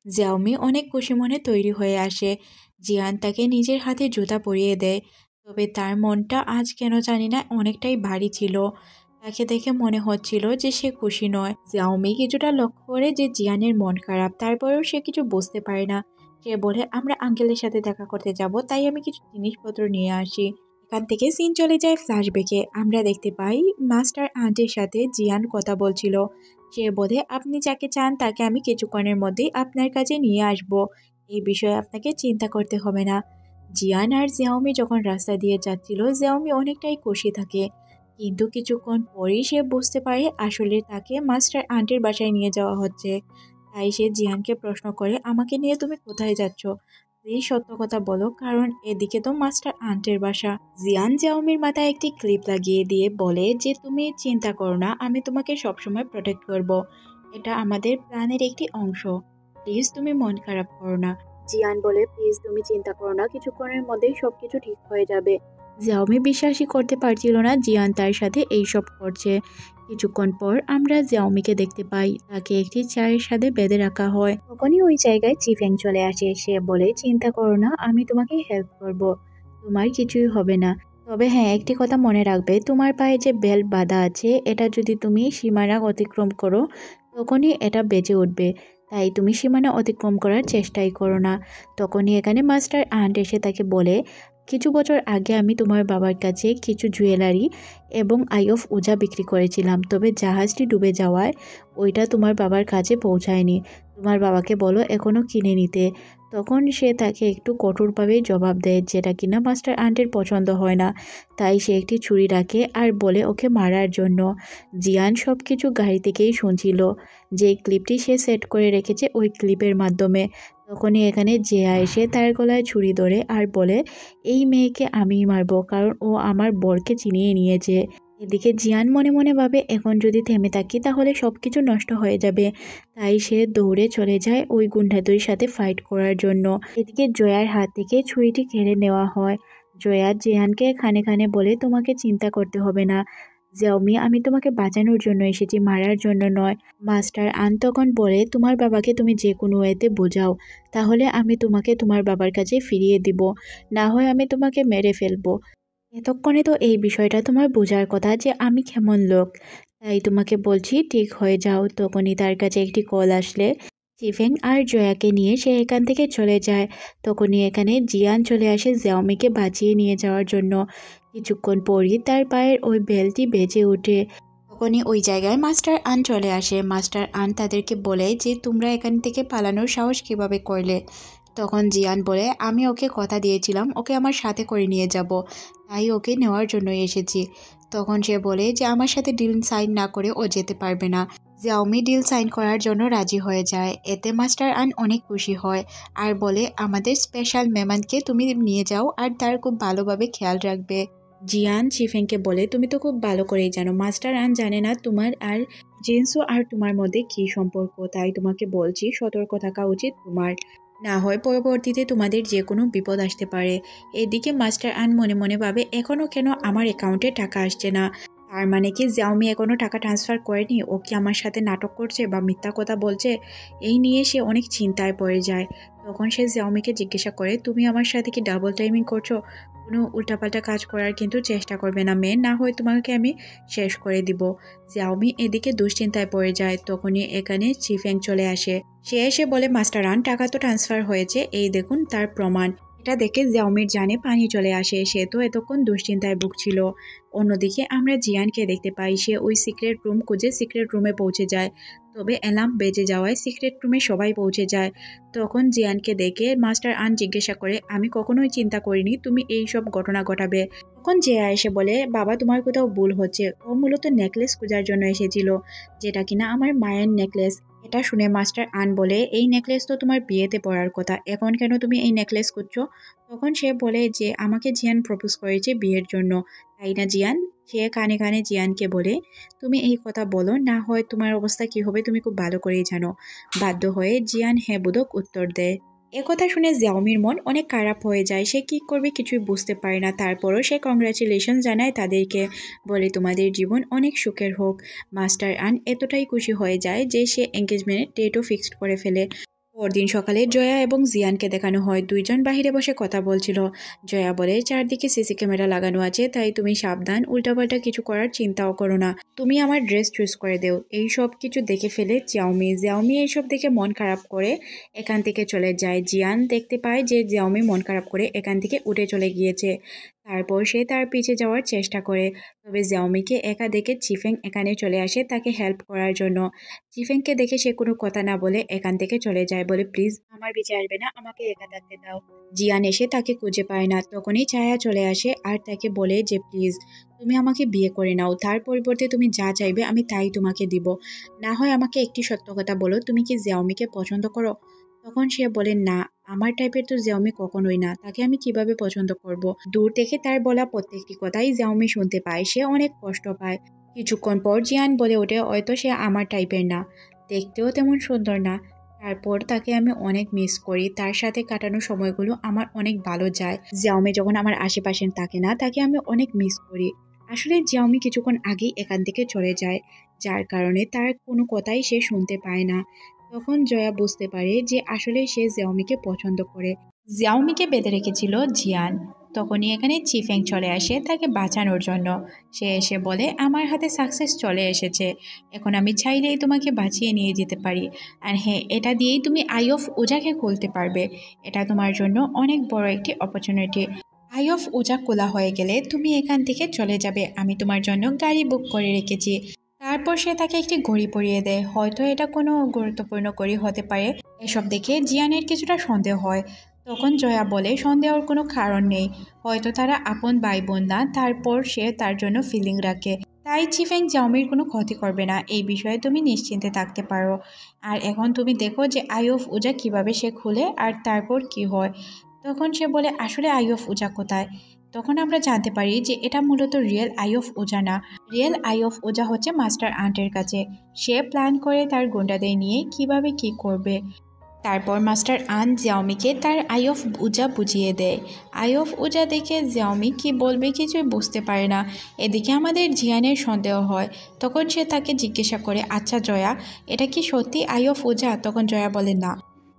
জিয়াওমি অনেক খুশি মনে তৈরি হয়ে আসে। জিয়ান তাকে নিজের হাতে জুতা পরিয়ে দেয়, তবে তার মনটা আজ কেন জানি না অনেকটাই ভারী ছিল। তাকে দেখে মনে হচ্ছিল যে সে খুশি নয়। জিয়াওমি কিছুটা লক্ষ্য করে যে জিয়ানের মন খারাপ, তারপরেও সে কিছু বুঝতে পারে না। সে বলে, আমরা আঙ্কেলের সাথে দেখা করতে যাব, তাই আমি কিছু জিনিসপত্র নিয়ে আসি। এখান থেকে সিন চলে যায় ফ্ল্যাশব্যাকে। আমরা দেখতে পাই মাস্টার আন্টির সাথে জিয়ান কথা বলছিল। সে বলে, আপনি যাকে চান তাকে আমি কিছুক্ষণের মধ্যেই আপনার কাছে নিয়ে আসব, এই বিষয়ে আপনাকে চিন্তা করতে হবে না। জিয়ান আর জিয়াওমি যখন রাস্তা দিয়ে যাচ্ছিল জিয়াওমি অনেকটাই খুশি থাকে, কিন্তু কিছুক্ষণ পরেই সে বুঝতে পারে আসলে তাকে মাস্টার আন্টির বাসায় নিয়ে যাওয়া হচ্ছে। তাই সে জিয়ানকে প্রশ্ন করে, আমাকে নিয়ে তুমি কোথায় যাচ্ছ? প্লিজ সত্য কথা বলো, কারণ এদিকে তো মাস্টার আন্টের বাসা। জিয়ান জিয়াওমির মাথায় একটি ক্লিপ লাগিয়ে দিয়ে বলে যে তুমি চিন্তা করো না, আমি তোমাকে সবসময় প্রোটেক্ট করব, এটা আমাদের প্ল্যানের একটি অংশ, প্লিজ তুমি মন খারাপ করো না। জিয়ান বলে, প্লিজ তুমি চিন্তা করো না, কিছুক্ষণের মধ্যেই সবকিছু ঠিক হয়ে যাবে। জিয়াওমি বিশ্বাসই করতে পারছিল না জিয়ান তার সাথে এইসব করছে, কিছুক্ষণ পর আমরা জিয়াওমিকে দেখতে পাই, তাকে একটি চায়ের সাথে বেঁধে রাখা হয়। তখনই ওই জায়গায় চিফেং চলে আসে। সে বলে, চিন্তা করো না, আমি তোমাকে হেল্প করব, তোমার কিছুই হবে না। তবে হ্যাঁ, একটি কথা মনে রাখবে, তোমার পায়ে যে বেল্ট বাঁধা আছে এটা যদি তুমি সীমানা অতিক্রম করো তখনই এটা বেজে উঠবে, তাই তুমি সীমানা অতিক্রম করার চেষ্টাই করো না। তখনই এখানে মাস্টার আন্ট এসে তাকে বলে, কিছু বছর আগে আমি তোমার বাবার কাছে কিছু জুয়েলারি এবং আই অফ উজা বিক্রি করেছিলাম, তবে জাহাজটি ডুবে যাওয়ায় ওইটা তোমার বাবার কাছে পৌঁছায়নি। তোমার বাবাকে বলো এখনও কিনে নিতে। তখন সে তাকে একটু কঠোরভাবে জবাব দেয়, যেটা কিনা মাস্টার আন্টের পছন্দ হয় না। তাই সে একটি ছুরি রাখে আর বলে ওকে মারার জন্য। জিয়ান সব কিছু গাড়ি থেকেই শুনছিল, যে ক্লিপটি সে সেট করে রেখেছে ওই ক্লিপের মাধ্যমে। তখনই এখানে জেয়া এসে তার গলায় ছুরি ধরে আর বলে, এই মেয়েকে আমিই মারবো, কারণ ও আমার বরকে চিনিয়ে নিয়েছে। এদিকে জিয়ান মনে মনে ভাবে, এখন যদি থেমে থাকি তাহলে সব কিছু নষ্ট হয়ে যাবে। তাই সে দৌড়ে চলে যায় ওই গুন্ডাদের সাথে ফাইট করার জন্য। এদিকে জয়ার হাত থেকে ছুরিটি কেড়ে নেওয়া হয়। জয়া জিয়ানকে খানে খানে বলে, তোমাকে চিন্তা করতে হবে না জিয়াওমি, আমি তোমাকে বাঁচানোর জন্য এসেছি, মারার জন্য নয়। মাস্টার আন তখন বলে, তোমার বাবাকে তুমি যে কোনো ওয়েতে বোঝাও, তাহলে আমি তোমাকে তোমার বাবার কাছে ফিরিয়ে দিব, না হয় আমি তোমাকে মেরে ফেলবো। এতক্ষণে তো এই বিষয়টা তোমার বোঝার কথা যে আমি কেমন লোক, তাই তোমাকে বলছি ঠিক হয়ে যাও। তখনই তার কাছে একটি কল আসলে চিফেং আর জয়াকে নিয়ে সে এখান থেকে চলে যায়। তখনই এখানে জিয়ান চলে আসে জিয়াওমিকে বাঁচিয়ে নিয়ে যাওয়ার জন্য। কিছুক্ষণ পরই তার পায়ের ওই বেলটি বেজে ওঠে। তখনই ওই জায়গায় মাস্টার আন চলে আসে। মাস্টার আন তাদেরকে বলে যে, তোমরা এখান থেকে পালানোর সাহস কিভাবে করলে? তখন জিয়ান বলে, আমি ওকে কথা দিয়েছিলাম ওকে আমার সাথে করে নিয়ে যাব, তাই ওকে নেওয়ার জন্য এসেছি। তখন সে বলে যে আমার সাথে ডিল সাইন না করে ও যেতে পারবে না। জিয়াওমি ডিল সাইন করার জন্য রাজি হয়ে যায়। এতে মাস্টার আন অনেক খুশি হয় আর বলে, আমাদের স্পেশাল মেহমানকে তুমি নিয়ে যাও আর তার খুব ভালোভাবে খেয়াল রাখবে। জিয়ান চিফেংকে বলে, তুমি তো খুব ভালো করেই জানো মাস্টার আন জানে না তোমার আর জিনসু আর তোমার মধ্যে কী সম্পর্ক, তাই তোমাকে বলছি সতর্ক থাকা উচিত তোমার, না হয় পরবর্তীতে তোমাদের যে কোনো বিপদ আসতে পারে। এদিকে মাস্টার আন মনে মনে ভাবে, এখনও কেন আমার অ্যাকাউন্টে টাকা আসছে না? তার মানে কি জিয়াওমি এখনও টাকা ট্রান্সফার করেনি? ও কি আমার সাথে নাটক করছে বা মিথ্যা কথা বলছে? এই নিয়ে সে অনেক চিন্তায় পড়ে যায়। তখন সে জিয়াওমিকে জিজ্ঞাসা করে, তুমি আমার সাথে কি ডাবল টাইমিং করছো? কোনো উল্টাপাল্টা কাজ করার কিন্তু চেষ্টা করবে না মেয়ে, না হয় তোমাকে আমি শেষ করে দিব। জিয়াওমি এদিকে দুশ্চিন্তায় পড়ে যায়। তখনই এখানে চিফেং চলে আসে। সে এসে বলে, মাস্টার আন টাকা তো ট্রান্সফার হয়েছে, এই দেখুন তার প্রমাণ। এটা দেখে জিয়াওমির জানে পানি চলে আসে। সে তো এতক্ষণ দুশ্চিন্তায় ভুগছিল। অন্যদিকে আমরা জিয়ানকে দেখতে পাই, সে ওই সিক্রেট রুম খুঁজে সিক্রেট রুমে পৌঁছে যায়। তবে অ্যালার্ম বেজে যাওয়ায় সিক্রেট রুমে সবাই পৌঁছে যায়। তখন জিয়ানকে দেখে মাস্টার আন জিজ্ঞাসা করে, আমি কখনোই চিন্তা করিনি তুমি এই সব ঘটনা ঘটাবে। তখন জিয়া এসে বলে, বাবা তোমার কোথাও ভুল হচ্ছে, ও মূলত নেকলেস খোঁজার জন্য এসেছিল, যেটা কিনা আমার মায়ের নেকলেস। এটা শুনে মাস্টার আন বলে, এই নেকলেস তো তোমার বিয়েতে পরার কথা, এখন কেন তুমি এই নেকলেস খুঁজছো? তখন সে বলে যে আমাকে জিয়ান প্রপোজ করেছে বিয়ের জন্য, তাই না জিয়ান? সে কানে কানে জিয়ানকে বলে, তুমি এই কথা বলো, না হয় তোমার অবস্থা কি হবে তুমি খুব ভালো করেই জানো। বাধ্য হয়ে জিয়ান হ্যাঁ বোধক উত্তর দেয়। একথা শুনে জিয়াওমির মন অনেক খারাপ হয়ে যায়। সে কি করবে কিছুই বুঝতে পারে না। তারপরও সে কংগ্রাচুলেশন জানায় তাদেরকে, বলে তোমাদের জীবন অনেক সুখের হোক। মাস্টার আন এতটাই খুশি হয়ে যায় যে সে এঙ্গেজমেন্টের ডেটও ফিক্সড করে ফেলে। পরদিন সকালে জয়া এবং জিয়ানকে দেখানো হয় দুইজন বাহিরে বসে কথা বলছিল। জয়া বলে, চারদিকে সিসি ক্যামেরা লাগানো আছে, তাই তুমি সাবধান, উল্টাপাল্টা কিছু করার চিন্তাও করো না। তুমি আমার ড্রেস চুজ করে দেও। এই সব কিছু দেখে ফেলে জিয়াওমি এইসব দেখে মন খারাপ করে এখান থেকে চলে যায়। জিয়ান দেখতে পায় যে জিয়াওমি মন খারাপ করে এখান থেকে উঠে চলে গিয়েছে। তারপর সে তার পিছে যাওয়ার চেষ্টা করে। তবে জিয়াওমিকে একা দেখে চিফেং এখানে চলে আসে তাকে হেল্প করার জন্য। চিফেংকে দেখে সে কোনো কথা না বলে এখান থেকে চলে যায়, বলে, প্লিজ আমার পিছে আসবে না, আমাকে একা থাকতে দাও। জিয়ান এসে তাকে খুঁজে পায় না। তখনই ছায়া চলে আসে আর তাকে বলে যে, প্লিজ তুমি আমাকে বিয়ে করে নাও, তার পরিবর্তে তুমি যা চাইবে আমি তাই তোমাকে দিব, না হয় আমাকে একটি সত্য কথা বলো, তুমি কি জিয়াওমিকে পছন্দ করো? তখন সে বলে, না, আমার টাইপের তো জিয়াওমি কখনোই না, তাকে আমি কিভাবে পছন্দ করব? দূর থেকে তার বলা প্রত্যেকটি কথাই জিয়াওমি শুনতে পায়। সে অনেক কষ্ট পায়। কিছুক্ষণ পর জিয়ান বলে ওঠে, হয়তো সে আমার টাইপের না, দেখতেও তেমন সুন্দর না, তারপর তাকে আমি অনেক মিস করি, তার সাথে কাটানো সময়গুলো আমার অনেক ভালো যায়। জিয়াওমি যখন আমার আশেপাশে থাকে না, তাকে আমি অনেক মিস করি। আসলে জিয়াওমি কিছুক্ষণ আগেই এখান থেকে চলে যায়, যার কারণে তার কোনো কথাই সে শুনতে পায় না। তখন জয়া বুঝতে পারে যে আসলে সে জিয়াওমিকে পছন্দ করে। জিয়াওমিকে বেঁধে রেখেছিল জিয়ান। তখনই এখানে চিফেং চলে আসে তাকে বাঁচানোর জন্য। সে এসে বলে, আমার হাতে সাকসেস চলে এসেছে, এখন আমি চাইলেই তোমাকে বাঁচিয়ে নিয়ে যেতে পারি। আর হ্যাঁ, এটা দিয়েই তুমি আই অফ ওজাকে খুলতে পারবে। এটা তোমার জন্য অনেক বড় একটি অপরচুনিটি। আই অফ ওজা খোলা হয়ে গেলে তুমি এখান থেকে চলে যাবে, আমি তোমার জন্য গাড়ি বুক করে রেখেছি। তারপর সে তাকে একটি ঘড়ি পরিয়ে দেয়, হয়তো এটা কোনো গুরুত্বপূর্ণ ঘড়ি হতে পারে। এসব দেখে জিয়ানের কিছুটা সন্দেহ হয়। তখন জয়া বলে, সন্দেহের কোনো কারণ নেই, হয়তো তারা আপন ভাই বোন না, তারপর সে তার জন্য ফিলিং রাখে। তাই চিফেং জাওমির কোনো ক্ষতি করবে না, এই বিষয়ে তুমি নিশ্চিন্তে থাকতে পারো। আর এখন তুমি দেখো যে আই অফ ওজা কিভাবে সে খুলে আর তারপর কি হয়। তখন সে বলে, আসলে আই অফ ওজা কোথায়? তখন আমরা জানতে পারি যে এটা মূলত রিয়েল আই অফ ওজা না। রিয়েল আই অফ ওজা হচ্ছে মাস্টার আন্টের কাছে। সে প্ল্যান করে তার গুন্ডাদের নিয়ে কিভাবে কি করবে। তারপর মাস্টার আন জিয়াওমিকে তার আই অফ উজা বুঝিয়ে দেয়। আই অফ উজা দেখে জিয়াওমি কি বলবে কিছুই বুঝতে পারে না। এদিকে আমাদের জিয়ানের সন্দেহ হয়। তখন সে তাকে জিজ্ঞাসা করে, আচ্ছা জয়া, এটা কি সত্যি আই অফ উজা? তখন জয়া বলে, না,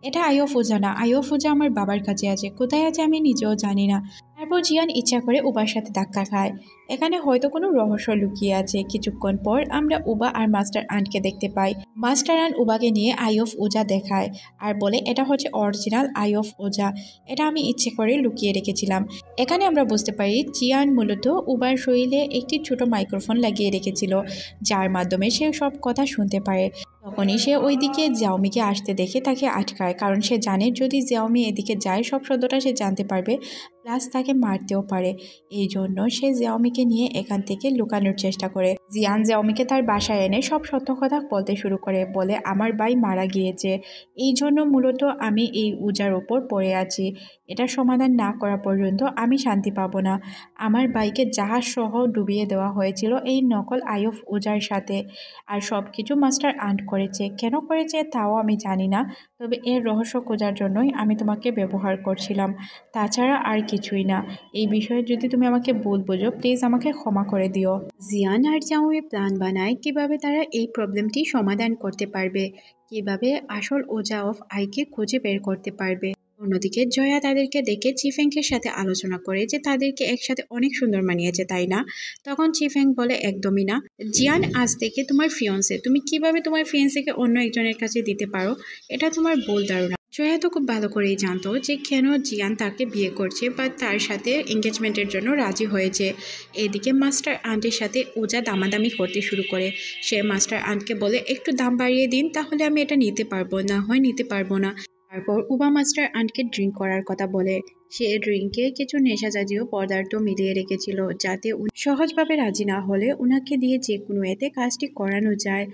এটা আই অফ উজা না, আই অফ উজা আমার বাবার কাছে আছে, কোথায় আছে আমি নিজেও জানি না। তারপর জিয়ান ইচ্ছা করে উবার সাথে ধাক্কা খায়। এখানে হয়তো কোনো রহস্য লুকিয়ে আছে। কিছুক্ষণ পর আমরা উবা আর মাস্টার আন্টকে দেখতে পাই। মাস্টার আন্ট উবাকে নিয়ে আই অফ ওজা দেখায় আর বলে, এটা হচ্ছে অরিজিনাল আই অফ ওজা, এটা আমি ইচ্ছে করে লুকিয়ে রেখেছিলাম। এখানে আমরা বুঝতে পারি জিয়ান মূলত উবার শরীরে একটি ছোট মাইক্রোফোন লাগিয়ে রেখেছিল, যার মাধ্যমে সে সব কথা শুনতে পারে। তখনই সে ওইদিকে জিয়াওমিকে আসতে দেখে তাকে আটকায়, কারণ সে জানে যদি জিয়াওমি এদিকে যায় সব সত্যটা সে জানতে পারবে, প্লাস তাকে মারতেও পারে। এই জন্য সে জিয়াওমিকে নিয়ে এখান থেকে লুকানোর চেষ্টা করে। জিয়ান জিয়াওমিকে তার বাসায় এনে সব সত্য কথা বলতে শুরু করে, বলে, আমার ভাই মারা গিয়েছে, এই জন্য মূলত আমি এই উজার ওপর পড়ে আছি। এটা সমাধান না করা পর্যন্ত আমি শান্তি পাবো না। আমার ভাইকে জাহাজ সহ ডুবিয়ে দেওয়া হয়েছিল এই নকল আই অফ উজার সাথে। আর সব কিছু মাস্টার আন্ট করেছে, কেন করেছে তাও আমি জানি না, তবে এর রহস্য খোঁজার জন্যই আমি তোমাকে ব্যবহার করছিলাম, তাছাড়া আর কিছুই না। এই বিষয়ে যদি তুমি আমাকে ভুল বোঝো, প্লিজ আমাকে ক্ষমা করে দিও। জিয়ান আর জাউয়ে প্ল্যান বানায় কিভাবে তারা এই প্রবলেমটি সমাধান করতে পারবে, কিভাবে আসল ওজা অফ আইকে খুঁজে বের করতে পারবে। অন্যদিকে জয়া তাদেরকে দেখে চিফেংকের সাথে আলোচনা করে যে তাদেরকে একসাথে অনেক সুন্দর মানিয়েছে, তাই না? তখন চিফেং বলে, একদমই না। জিয়ান আজ থেকে তোমার ফিয়ন্সে, তুমি কিভাবে তোমার ফিয়ন্সেকে অন্য একজনের কাছে দিতে পারো, এটা তোমার ভুল ধারণা। জয়া তো খুব ভালো করেই জানতো যে কেন জিয়ান তাকে বিয়ে করছে বা তার সাথে এঙ্গেজমেন্টের জন্য রাজি হয়েছে। এদিকে মাস্টার আন্টের সাথে ওজা দামাদামি করতে শুরু করে। সে মাস্টার আন্টকে বলে, একটু দাম বাড়িয়ে দিন, তাহলে আমি এটা নিতে পারবো, না হয় নিতে পারবো না। তারপর উবা মাস্টার আন্টকে ড্রিঙ্ক করার কথা বলে। সে ড্রিঙ্কে কিছু নেশাজাতীয় পদার্থ মিলিয়ে রেখেছিল, যাতে সহজভাবে রাজি না হলে উনাকে দিয়ে যে কোনো এতে কাজটি করানো যায়।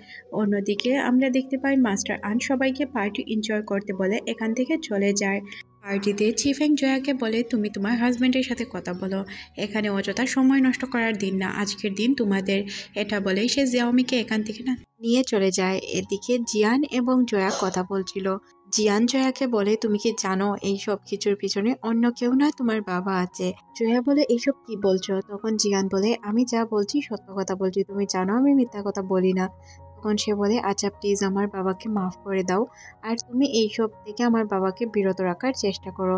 অন্যদিকে আমরা দেখতে পাই মাস্টার আন্ট সবাইকে পার্টি এনজয় করতে বলে এখান থেকে চলে যায়। পার্টিতে চিফেং জয়াকে বলে, তুমি তোমার হাজব্যান্ডের সাথে কথা বলো, এখানে অযথা সময় নষ্ট করার দিন না, আজকের দিন তোমাদের। এটা বলেই সে জিয়াওমিকে এখান থেকে না নিয়ে চলে যায়। এদিকে জিয়ান এবং জয়া কথা বলছিল। জিয়ান জয়াকে বলে, তুমি কি জানো এই সব কিছুর পিছনে অন্য কেউ না, তোমার বাবা আছে। জয়া বলে, এইসব কি বলছো? তখন জিয়ান বলে, আমি যা বলছি সত্য কথা বলছি, তুমি জানো আমি মিথ্যা কথা বলি না। তখন সে বলে, আচ্ছা প্লিজ আমার বাবাকে মাফ করে দাও, আর তুমি এইসব থেকে আমার বাবাকে বিরত রাখার চেষ্টা করো।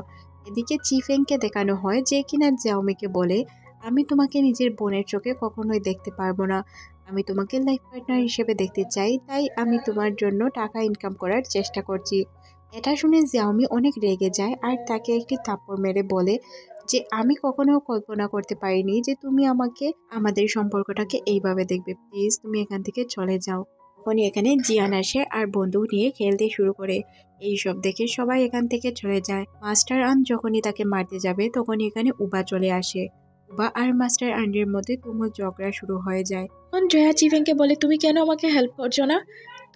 এদিকে চিফেংকে দেখানো হয় যে কিনা জিয়াওমিকে বলে, আমি তোমাকে নিজের বোনের চোখে কখনোই দেখতে পারবো না, আমি তোমাকে লাইফ পার্টনার হিসেবে দেখতে চাই, তাই আমি তোমার জন্য টাকা ইনকাম করার চেষ্টা করছি। এটা শুনে জিয়াওমি অনেক রেগে যায় আর তাকে একটি থাপ্পড় মেরে বলে যে, আমি কখনো কল্পনা করতে পারিনি যে তুমি আমাকে আমাদের সম্পর্কটাকে এইভাবে দেখবে, প্লিজ তুমি এখান থেকে চলে যাও। তখনই এখানে জিয়ান আসে আর বন্দুক নিয়ে খেলতে শুরু করে। এইসব দেখে সবাই এখান থেকে চলে যায়। মাস্টার আন যখনই তাকে মারতে যাবে তখনই এখানে উবা চলে আসে। উবা আর মাস্টার আন্ডের মধ্যে তুমুল ঝগড়া শুরু হয়ে যায়। তখন জয়া চিফেংকে বলে, তুমি কেন আমাকে হেল্প করছো না?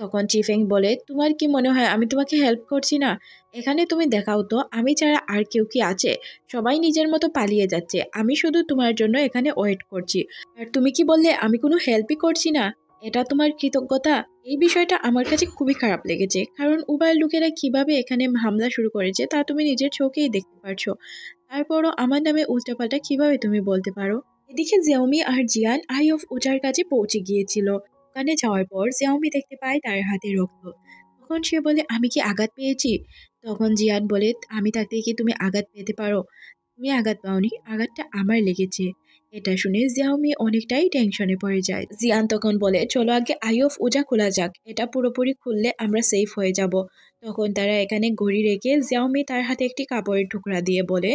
তখন চিফেং বলে, তোমার কি মনে হয় আমি তোমাকে হেল্প করছি না? এখানে তুমি দেখাও তো আমি ছাড়া আর কেউ কি আছে? সবাই নিজের মতো পালিয়ে যাচ্ছে, আমি শুধু তোমার জন্য এখানে ওয়েট করছি, আর তুমি কি বললে আমি কোনো হেল্পই করছি না? এটা তোমার কৃতজ্ঞতা? এই বিষয়টা আমার কাছে খুবই খারাপ লেগেছে, কারণ উভয়ের লোকেরা কিভাবে এখানে হামলা শুরু করেছে তা তুমি নিজের চোখেই দেখতে পারছো। তারপরও আমার নামে উল্টাপাল্টা কিভাবে তুমি বলতে পারো? এদিকে জিয়াওমি আর জিয়ান আই অফ ওজার কাছে পৌঁছে গিয়েছিল। ওখানে যাওয়ার পর জিয়াওমি দেখতে পায় তার হাতে রক্ত। তখন সে বলে, আমি কি আঘাত পেয়েছি? তখন জিয়ান বলে, আমি থাকতে কি তুমি আঘাত পেতে পারো? তুমি আঘাত পাওনি, আঘাতটা আমার লেগেছে। এটা শুনে জিয়াওমি অনেকটাই টেনশনে পড়ে যায়। জিয়ান তখন বলে, চলো আগে আই অফ ওজা খোলা যাক, এটা পুরোপুরি খুললে আমরা সেফ হয়ে যাব। তখন তারা এখানে ঘড়ি রেখে জিয়াওমি তার হাতে একটি কাপড়ের টুকরা দিয়ে বলে,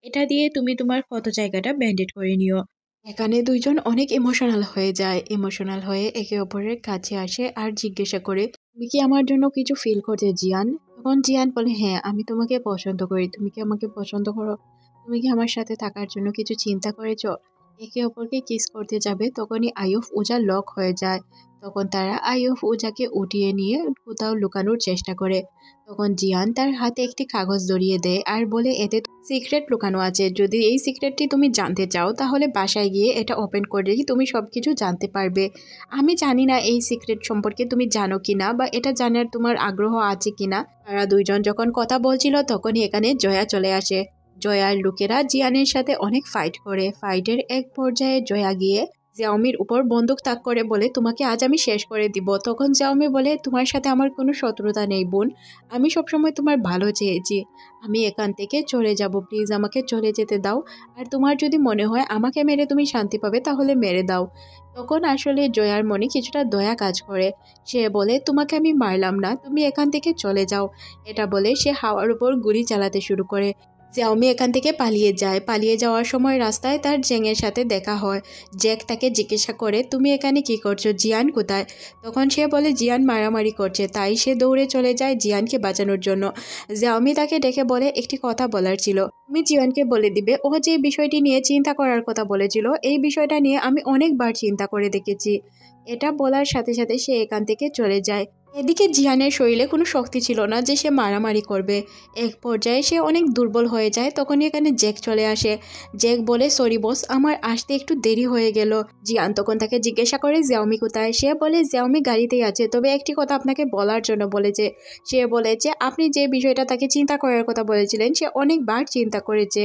এটা দিয়ে তুমি তোমার ক্ষত জায়গাটা ব্যান্ডেড করে নিও। এখানে দুইজন অনেক ইমোশনাল হয়ে যায়। ইমোশনাল হয়ে একে অপরের কাছে আসে আর জিজ্ঞাসা করে, তুমি কি আমার জন্য কিছু ফিল করছো জিয়ান? তখন জিয়ান বলে, হ্যাঁ আমি তোমাকে পছন্দ করি। তুমি কি আমাকে পছন্দ করো? তুমি কি আমার সাথে থাকার জন্য কিছু চিন্তা করেছো? একে অপরকে কিস করতে যাবে তখনই আইয়ুফ উজা লক হয়ে যায়। তখন তারা আইয়ুফ উজাকে উঠিয়ে নিয়ে কোথাও লুকানোর চেষ্টা করে। তখন জিয়ান তার হাতে একটি কাগজ ধরিয়ে দেয় আর বলে, এতে সিক্রেট লুকানো আছে। যদি এই সিক্রেটটি তুমি জানতে চাও তাহলে বাসায় গিয়ে এটা ওপেন করলেই তুমি সবকিছু জানতে পারবে। আমি জানি না এই সিক্রেট সম্পর্কে তুমি জানো কিনা বা এটা জানার তোমার আগ্রহ আছে কিনা। তারা দুইজন যখন কথা বলছিল তখনই এখানে জয়া চলে আসে। জয়ার লোকেরা জিয়ানের সাথে অনেক ফাইট করে। ফাইটের এক পর্যায়ে জয়া গিয়ে জিয়াওমির উপর বন্দুক তাক করে বলে, তোমাকে আজ আমি শেষ করে দিব। তখন জিয়াওমি বলে, তোমার সাথে আমার কোনো শত্রুতা নেই বোন, আমি সবসময় তোমার ভালো চেয়েছি। আমি এখান থেকে চলে যাব, প্লিজ আমাকে চলে যেতে দাও। আর তোমার যদি মনে হয় আমাকে মেরে তুমি শান্তি পাবে তাহলে মেরে দাও। তখন আসলে জয়ার মনে কিছুটা দয়া কাজ করে। সে বলে, তোমাকে আমি মারলাম না, তুমি এখান থেকে চলে যাও। এটা বলে সে হাওয়ার উপর গুলি চালাতে শুরু করে। জিয়াওমি এখান থেকে পালিয়ে যায়। পালিয়ে যাওয়ার সময় রাস্তায় তার জেংয়ের সাথে দেখা হয়। জ্যাক তাকে জিজ্ঞাসা করে, তুমি এখানে কি করছো, জিয়ান কোথায়? তখন সে বলে, জিয়ান মারামারি করছে। তাই সে দৌড়ে চলে যায় জিয়ানকে বাঁচানোর জন্য। জিয়াওমি তাকে ডেকে বলে, একটি কথা বলার ছিল, তুমি জিয়ানকে বলে দিবে ও যে বিষয়টি নিয়ে চিন্তা করার কথা বলেছিল, এই বিষয়টা নিয়ে আমি অনেকবার চিন্তা করে দেখেছি। এটা বলার সাথে সাথে সে এখান থেকে চলে যায়। এদিকে জিয়ানের শরীরে কোনো শক্তি ছিল না যে সে মারামারি করবে। এক পর্যায়ে সে অনেক দুর্বল হয়ে যায়। তখনই এখানে জ্যাক চলে আসে। জ্যাক বলে, সরি বস, আমার আসতে একটু দেরি হয়ে গেল। জিয়ান তখন তাকে জিজ্ঞাসা করে, জিয়াওমি কোথায়? সে বলে, জিয়াওমি গাড়িতেই আছে, তবে একটি কথা আপনাকে বলার জন্য বলেছে। সে বলেছে আপনি যে বিষয়টা তাকে চিন্তা করার কথা বলেছিলেন সে অনেকবার চিন্তা করেছে।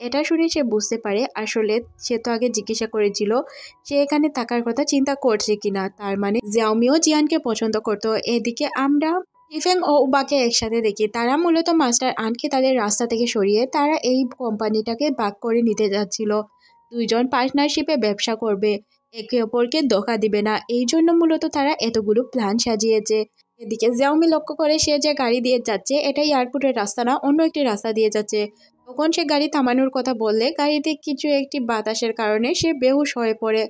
এটা শুনে সে বুঝতে পারে আসলে সে তো আগে জিজ্ঞাসা করেছিল সে এখানে থাকার কথা চিন্তা করছে কিনা, তার মানে জিয়াওমিও জিয়ানকে পছন্দ করতো। এদিকে আমরা টিফেং ও উবাকে একসাথে দেখি। তারা মূলত মাস্টার আনকে তাদের রাস্তা থেকে সরিয়ে তারা এই কোম্পানিটাকে ভাগ করে নিতে যাচ্ছিল। দুইজন পার্টনারশিপে ব্যবসা করবে, একে অপরকে ধোঁকা দিবে না, এই জন্য মূলত তারা এতগুলো প্ল্যান সাজিয়েছে। এদিকে জিয়াওমি লক্ষ্য করে সে যে গাড়ি দিয়ে যাচ্ছে এটা এয়ারপোর্টের রাস্তা না, অন্য একটি রাস্তা দিয়ে যাচ্ছে। তখন সে গাড়ি থামানোর কথা বললে গাড়িতে কিছু একটি বাতাসের কারণে সে বেহুশ হয়ে পড়ে।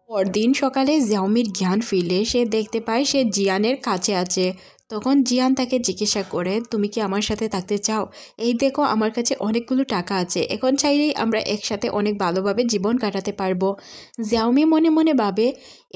পরদিন সকালে জিয়াওমির জ্ঞান ফিরলে সে দেখতে পায় সে জিয়ানের কাছে আছে। তখন জিয়ান তাকে জিজ্ঞাসা করে, তুমি কি আমার সাথে থাকতে চাও? এই দেখো আমার কাছে অনেকগুলো টাকা আছে, এখন চাইলেই আমরা একসাথে অনেক ভালোভাবে জীবন কাটাতে পারবো। জিয়াওমি মনে মনে ভাবে,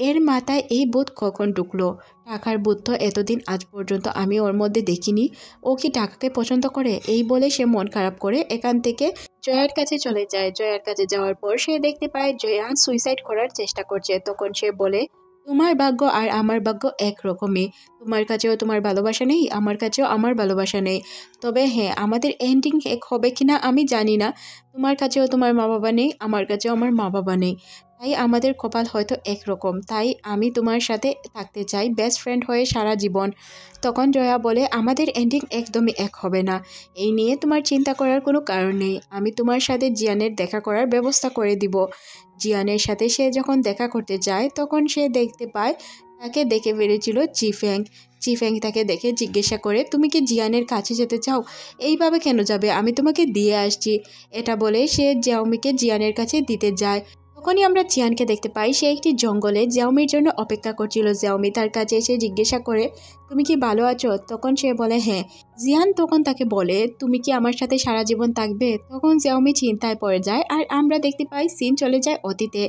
এর মাথায় এই বোধ কখন ঢুকলো? টাকার বোধ তো এতদিন আজ পর্যন্ত আমি ওর মধ্যে দেখিনি। ও কি টাকাকে পছন্দ করে? এই বলে সে মন খারাপ করে এখান থেকে জয়ার কাছে চলে যায়। জয়ার কাছে যাওয়ার পর সে দেখতে পায় জয়া সুইসাইড করার চেষ্টা করছে। তখন সে বলে, তোমার ভাগ্য আর আমার ভাগ্য একরকমই। তোমার কাছেও তোমার ভালোবাসা নেই, আমার কাছেও আমার ভালোবাসা নেই। তবে হ্যাঁ, আমাদের এন্ডিং এক হবে কিনা আমি জানি না। তোমার কাছেও তোমার মা বাবা নেই, আমার কাছেও আমার মা বাবা নেই। তাই আমাদের কপাল হয়তো একরকম। তাই আমি তোমার সাথে থাকতে চাই বেস্ট ফ্রেন্ড হয়ে সারা জীবন। তখন জয়া বলে, আমাদের এন্ডিং একদমই এক হবে না। এই নিয়ে তোমার চিন্তা করার কোনো কারণ নেই। আমি তোমার সাথে জিয়ানের দেখা করার ব্যবস্থা করে দিব। জিয়ানের সাথে সে যখন দেখা করতে যায় তখন সে দেখতে পায় তাকে দেখে ফেলেছিল চিফেং। চিফেং তাকে দেখে জিজ্ঞাসা করে, তুমি কি জিয়ানের কাছে যেতে চাও? এইভাবে কেন যাবে, আমি তোমাকে দিয়ে আসছি। এটা বলে সে জিয়াওমিকে জিয়ানের কাছে দিতে যায়। তখনই আমরা জিয়ানকে দেখতে পাই সে একটি জঙ্গলে জিয়াওমির জন্য অপেক্ষা করছিল। জিয়াওমি তার কাছে এসে জিজ্ঞাসা করে, তুমি কি ভালো আছো? তখন সে বলে হ্যাঁ। জিয়ান তখন তাকে বলে, তুমি কি আমার সাথে সারা জীবন থাকবে? তখন জিয়াওমি চিন্তায় পড়ে যায় আর আমরা দেখতে পাই সিন চলে যায় অতীতে।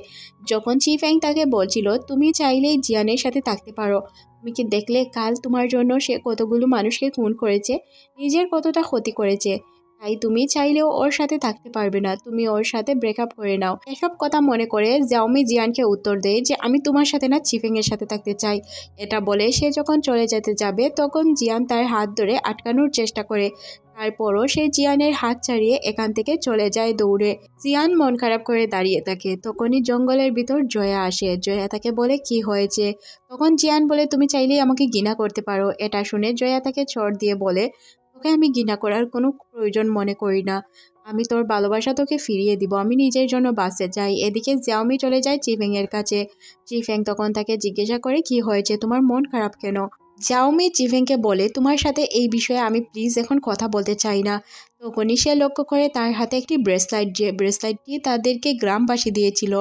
যখন চিফ্যাং তাকে বলছিল, তুমি চাইলেই জিয়ানের সাথে থাকতে পারো, তুমি কি দেখলে কাল তোমার জন্য সে কতগুলো মানুষকে খুন করেছে, নিজের কতটা ক্ষতি করেছে, তাই তুমি চাইলেও ওর সাথে থাকতে পারবে না, তুমি ওর সাথে ব্রেকআপ করে নাও। এসব কথা মনে করে জিয়াওমি জিয়ানকে উত্তর দেয় যে আমি তোমার সাথে না চিফেং এর সাথে থাকতে চাই। এটা বলে সে যখন চলে যেতে যাবে তখন জিয়ান তার হাত ধরে আটকানোর চেষ্টা করে, তারপরও সে জিয়ানের হাত ছাড়িয়ে এখান থেকে চলে যায় দৌড়ে। জিয়ান মন খারাপ করে দাঁড়িয়ে থাকে। তখনই জঙ্গলের ভিতর জয়া আসে। জয়া তাকে বলে কি হয়েছে। তখন জিয়ান বলে তুমি চাইলেই আমাকে ঘৃণা করতে পারো। এটা শুনে জয়া তাকে চড় দিয়ে বলে তোকে আমি ঘৃণা করার কোনো প্রয়োজন মনে করি না। আমি তোর ভালোবাসা তোকে ফিরিয়ে দিব। আমি নিজের জন্য বাঁচতে চাই। এদিকে জিয়াওমি চলে যায় চিফেং এর কাছে। চিফেং তখন তাকে জিজ্ঞাসা করে কি হয়েছে, তোমার মন খারাপ কেন। জাওমি চিফেংকে বলে তোমার সাথে এই বিষয়ে আমি প্লিজ এখন কথা বলতে চাই না। তখনই সে লক্ষ্য করে তার হাতে একটি ব্রেসলাইট, যে ব্রেসলাইটটি তাদেরকে গ্রামবাসী দিয়েছিল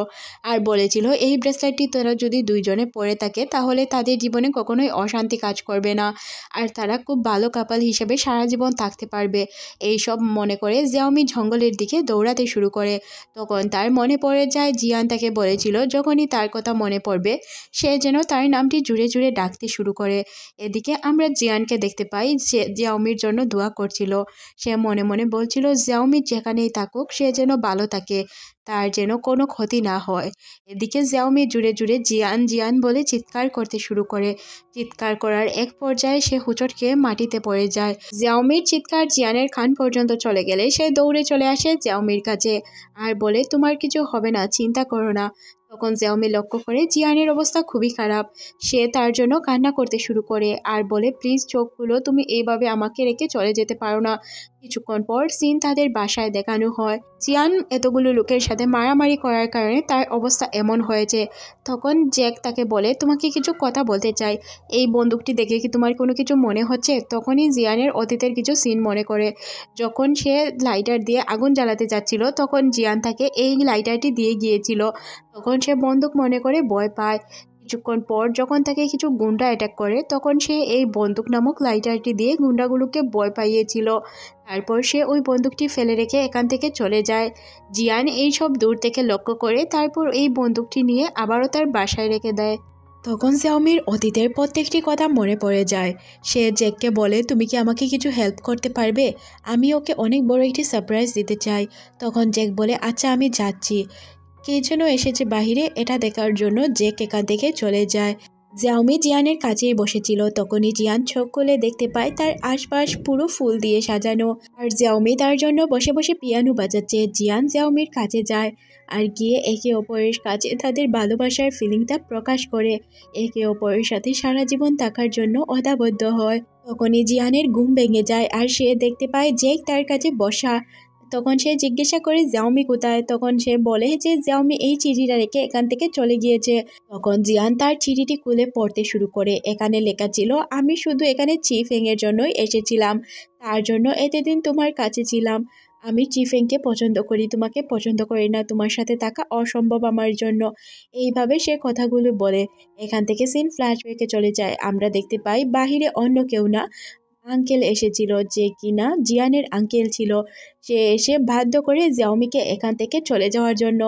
আর বলেছিল এই ব্রেসলাইটটি তারা যদি দুইজনে পরে থাকে তাহলে তাদের জীবনে কখনোই অশান্তি কাজ করবে না আর তারা খুব ভালো কাপল হিসেবে সারা জীবন থাকতে পারবে। এই সব মনে করে জিয়াওমি জঙ্গলের দিকে দৌড়াতে শুরু করে। তখন তার মনে পড়ে যায় জিয়ান তাকে বলেছিল যখনই তার কথা মনে পড়বে সে যেন তার নামটি জুড়ে জুড়ে ডাকতে শুরু করে। এদিকে আমরা জিয়ানকে দেখতে পাই যে জিয়াওমির জন্য দোয়া করছিল। সে মনে মনে বলছিল জিয়াওমি যেখানেই থাকুক সে যেন ভালো থাকে, তার যেন কোনো ক্ষতি না হয়। এদিকে জিয়াওমি জুড়ে জুড়ে জিয়ান জিয়ান বলে চিৎকার করতে শুরু করে। চিৎকার করার এক পর্যায়ে সে হুঁচট খেয়ে মাটিতে পড়ে যায়। জিয়াওমির চিৎকার জিয়ানের কান পর্যন্ত চলে গেলে সে দৌড়ে চলে আসে জিয়াওমির কাছে আর বলে তোমার কিছু হবে না, চিন্তা করো না। তখন জিয়াওমি লক্ষ্য করে জিয়ানের অবস্থা খুবই খারাপ। সে তার জন্য কান্না করতে শুরু করে আর বলে প্লিজ চোখ খুলো, তুমি এইভাবে আমাকে রেখে চলে যেতে পারো না। কিছুক্ষণ পর সিন তাদের বাসায় দেখানো হয়। জিয়ান এতগুলো লোকের সাথে মারামারি করার কারণে তার অবস্থা এমন হয়েছে। তখন জ্যাক তাকে বলে তোমাকে কিছু কথা বলতে চাই, এই বন্দুকটি দেখে কি তোমার কোনো কিছু মনে হচ্ছে। তখনই জিয়ানের অতীতের কিছু সিন মনে করে। যখন সে লাইটার দিয়ে আগুন জ্বালাতে যাচ্ছিল তখন জিয়ান তাকে এই লাইটারটি দিয়ে গিয়েছিল। তখন সে বন্দুক মনে করে ভয় পায়। কিছুক্ষণ পর যখন তাকে কিছু গুন্ডা অ্যাটাক করে তখন সে এই বন্দুক নামক লাইটারটি দিয়ে গুন্ডাগুলোকে ভয় পাইয়েছিল। তারপর সে ওই বন্দুকটি ফেলে রেখে এখান থেকে চলে যায়। জিয়ান এই সব দূর থেকে লক্ষ্য করে তারপর এই বন্দুকটি নিয়ে আবারও তার বাসায় রেখে দেয়। তখন জিয়াওমির অতীতের প্রত্যেকটি কথা মনে পড়ে যায়। সে জ্যাককে বলে তুমি কি আমাকে কিছু হেল্প করতে পারবে, আমি ওকে অনেক বড় একটি সারপ্রাইজ দিতে চাই। তখন জ্যাক বলে আচ্ছা আমি যাচ্ছি। কে যেন এসেছে বাহিরে, এটা দেখার জন্য জ্যাক এখান থেকে চলে যায়। জিয়াওমি জিয়ানের কাছেই বসেছিল। তখনই জিয়ান চোখ খুলে দেখতে পায় তার আশপাশ পুরো ফুল দিয়ে সাজানো আর জিয়াওমি তার জন্য বসে বসে পিয়ানো বাজাচ্ছে। জিয়ান জিয়াওমির কাছে যায় আর গিয়ে একে অপরের কাছে তাদের ভালোবাসার ফিলিংটা প্রকাশ করে। একে অপরের সাথে সারা জীবন থাকার জন্য অদাবদ্ধ হয়। তখনই জিয়ানের ঘুম ভেঙে যায় আর সে দেখতে পায় জ্যাক তার কাছে বসা। তখন সে জিজ্ঞাসা করে জিয়াওমি কোথায়। তখন সে বলে যে জিয়াওমি এই চিঠিটা রেখে এখান থেকে চলে গিয়েছে। তখন জিয়ান তার চিঠিটি খুলে পড়তে শুরু করে। এখানে লেখা ছিল আমি শুধু এখানে চিফেং এর জন্যই এসেছিলাম, তার জন্য এতদিন তোমার কাছে ছিলাম। আমি চিফেংকে পছন্দ করি, তোমাকে পছন্দ করি না, তোমার সাথে থাকা অসম্ভব আমার জন্য। এইভাবে সে কথাগুলো বলে। এখান থেকে সিন ফ্ল্যাশব্যাকে চলে যায়। আমরা দেখতে পাই বাহিরে অন্য কেউ না, আঙ্কেল এসেছিল, যে কিনা জিয়ানের আঙ্কেল ছিল। সে এসে বাধ্য করে জিয়াওমিকে এখান থেকে চলে যাওয়ার জন্য।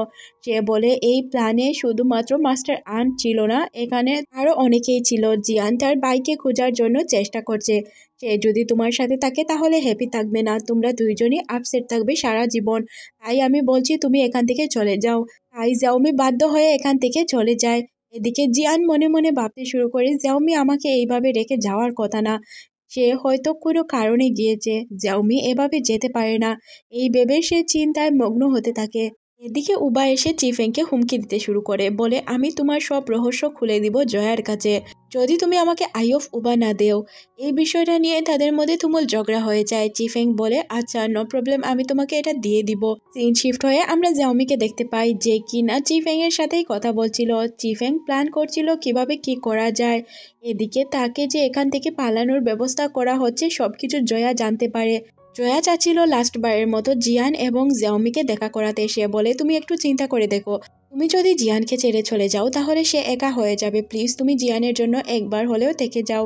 সে বলে এই প্ল্যানে শুধুমাত্র মাস্টার আন্ট ছিল না, এখানে আরও অনেকেই ছিল। জিয়ান তার বাইকে খোঁজার জন্য চেষ্টা করছে। সে যদি তোমার সাথে থাকে তাহলে হ্যাপি থাকবে না, তোমরা দুইজনই আপসেট থাকবে সারা জীবন। তাই আমি বলছি তুমি এখান থেকে চলে যাও। তাই জিয়াওমি বাধ্য হয়ে এখান থেকে চলে যায়। এদিকে জিয়ান মনে মনে ভাবতে শুরু করে জিয়াওমি আমাকে এইভাবে রেখে যাওয়ার কথা না, সে হয়তো কোনো কারণে গিয়েছে, জিয়াওমি এভাবে যেতে পারে না। এই ভেবে সে চিন্তায় মগ্ন হতে থাকে। এদিকে উবা এসে চিফেংকে হুমকি দিতে শুরু করে, বলে আমি তোমার সব রহস্য খুলে দিব জয়ার কাছে, যদি তুমি আমাকে আই অফ উবা না দেও। এই বিষয়টা নিয়ে তাদের মধ্যে তুমুল ঝগড়া হয়ে যায়। চিফেং বলে আচ্ছা নো প্রবলেম, আমি তোমাকে এটা দিয়ে দিব। সিন শিফট হয়ে আমরা জিয়াওমিকে দেখতে পাই যে কিনা চিফেং এর সাথেই কথা বলছিল। চিফেং প্ল্যান করছিল কিভাবে কি করা যায়। এদিকে তাকে যে এখান থেকে পালানোর ব্যবস্থা করা হচ্ছে সবকিছু জয়া জানতে পারে। জয়া চাচ্ছিল লাস্টবারের মতো জিয়ান এবং জিয়াওমিকে দেখা করাতে। সে বলে তুমি একটু চিন্তা করে দেখো, তুমি যদি জিয়ানকে ছেড়ে চলে যাও তাহলে সে একা হয়ে যাবে, প্লিজ তুমি জিয়ানের জন্য একবার হলেও থেকে যাও।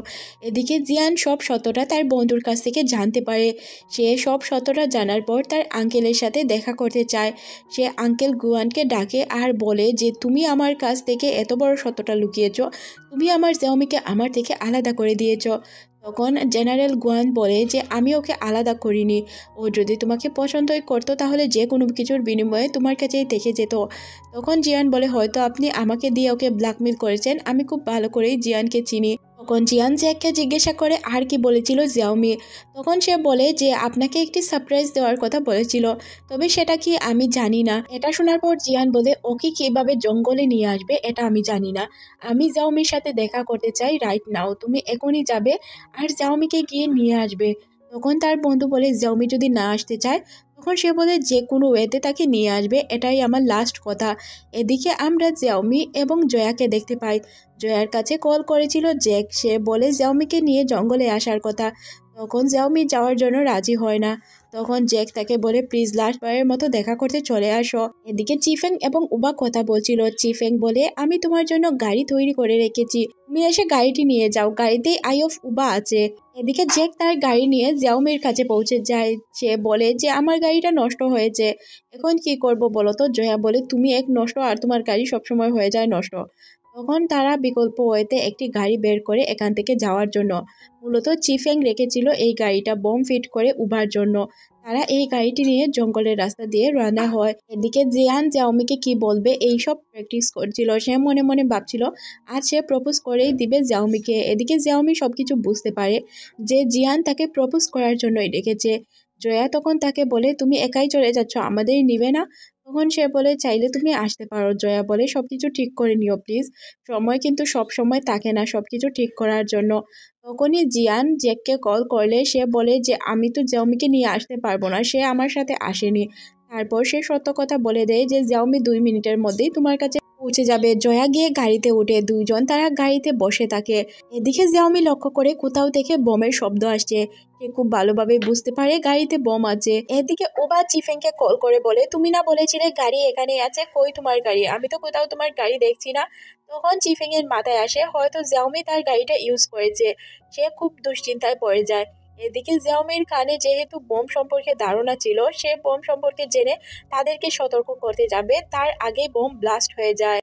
এদিকে জিয়ান সব সত্যটা তার বন্ধুর কাছ থেকে জানতে পারে। সে সব সত্যটা জানার পর তার আঙ্কেলের সাথে দেখা করতে চায়। সে আঙ্কেল গুয়ানকে ডাকে আর বলে যে তুমি আমার কাছ থেকে এত বড় সত্যটা লুকিয়েছ, তুমি আমার জিয়াওমিকে আমার থেকে আলাদা করে দিয়েছ। তখন জেনারেল গুয়ান বলে যে আমি ওকে আলাদা করিনি, ও যদি তোমাকে পছন্দই করতো তাহলে যে কোনো কিছুর বিনিময়ে তোমার কাছেই থেকে যেত। তখন জিয়ান বলে হয়তো আপনি আমাকে দিয়ে ওকে ব্ল্যাকমেল করেছেন, আমি খুব ভালো করেই জিয়ানকে চিনি। তখন জিয়ান জ্যাককে জিজ্ঞাসা করে আর কি বলেছিল জিয়াওমি। তখন সে বলে যে আপনাকে একটি সারপ্রাইজ দেওয়ার কথা বলেছিল, তবে সেটা কি আমি জানি না। এটা শোনার পর জিয়ান বলে ওকে কিভাবে জঙ্গলে নিয়ে আসবে এটা আমি জানি না, আমি জিয়াওমির সাথে দেখা করতে চাই রাইট নাও, তুমি এখনই যাবে আর জিয়াওমিকে গিয়ে নিয়ে আসবে। তখন তার বন্ধু বলে জিয়াওমি যদি না আসতে চায় তখন সে বলে যে কোনো ওয়েতে তাকে নিয়ে আসবে, এটাই আমার লাস্ট কথা। এদিকে আমরা জিয়াওমি এবং জয়াকে দেখতে পাই। জয়ার কাছে কল করেছিল জ্যাক, সে বলে জিয়াওমিকে নিয়ে জঙ্গলে আসার কথা। তখন জিয়াওমি যাওয়ার জন্য রাজি হয় না। তখন জ্যাক তাকে বলে প্লিজ লাস্টবারের মতো দেখা করতে চলে আসো। এদিকে চিফেং এবং উবা কথা বলছিল। চিফেং বলে আমি তোমার জন্য গাড়ি তৈরি করে রেখেছি, তুমি এসে গাড়িটি নিয়ে যাও, গাড়িতেই আই অফ উবা আছে। এদিকে জ্যাক তার গাড়ি নিয়ে জিয়াওমির কাছে পৌঁছে যায়। সে বলে যে আমার গাড়িটা নষ্ট হয়েছে, এখন কি করব বলো তো। জয়া বলে তুমি এক নষ্ট আর তোমার গাড়ি সবসময় হয়ে যায় নষ্ট। তখন তারা বিকল্প ওয়েতে একটি গাড়ি বের করে এখান থেকে যাওয়ার জন্য। মূলত চিফেং রেখেছিল এই গাড়িটা বম ফিট করে উবার জন্য। তারা এই গাড়িটি নিয়ে জঙ্গলের রাস্তা দিয়ে রওনা হয়। এদিকে জিয়ান জিয়াওমিকে কি বলবে এইসব প্র্যাকটিস করছিল। সে মনে মনে ভাবছিল আজ সে প্রপোজ করেই দিবে জিয়াওমিকে। এদিকে জিয়াওমি সবকিছু বুঝতে পারে যে জিয়ান তাকে প্রপোজ করার জন্যই ডেকেছে। জয়া তখন তাকে বলে তুমি একাই চলে যাচ্ছ, আমাদের নিবে না। তখন সে বলে চাইলে তুমি আসতে পারো। জয়া বলে সবকিছু ঠিক করে নিও প্লিজ, সময় কিন্তু সব সময় থাকে না সবকিছু ঠিক করার জন্য। তখনই জিয়ান জ্যাককে কল করলে সে বলে যে আমি তো জিয়াওমিকে নিয়ে আসতে পারবো না, সে আমার সাথে আসেনি। তারপর সে সত্য কথা বলে দেয় যে জিয়াওমি 2 মিনিটের মধ্যেই তোমার কাছে পৌঁছে যাবে। জয়া গিয়ে গাড়িতে উঠে, দুইজন তারা গাড়িতে বসে থাকে। এদিকে জিয়াওমি লক্ষ্য করে কোথাও থেকে বোমের শব্দ আসছে। সে খুব ভালোভাবে বুঝতে পারে গাড়িতে বোম আছে। এদিকে ওবা চিফেংকে কল করে বলে তুমি না বলেছিলে গাড়ি এখানে আছে, কই তোমার গাড়ি, আমি তো কোথাও তোমার গাড়ি দেখছি না। তখন চিফেং এর মাথায় আসে হয়তো জিয়াওমি তার গাড়িটা ইউজ করেছে। সে খুব দুশ্চিন্তায় পড়ে যায়। এদিকে জিয়াওমির কানে যেহেতু বোম সম্পর্কে ধারণা ছিল, সে বোম সম্পর্কে জেনে তাদেরকে সতর্ক করতে যাবে, তার আগে বোম ব্লাস্ট হয়ে যায়।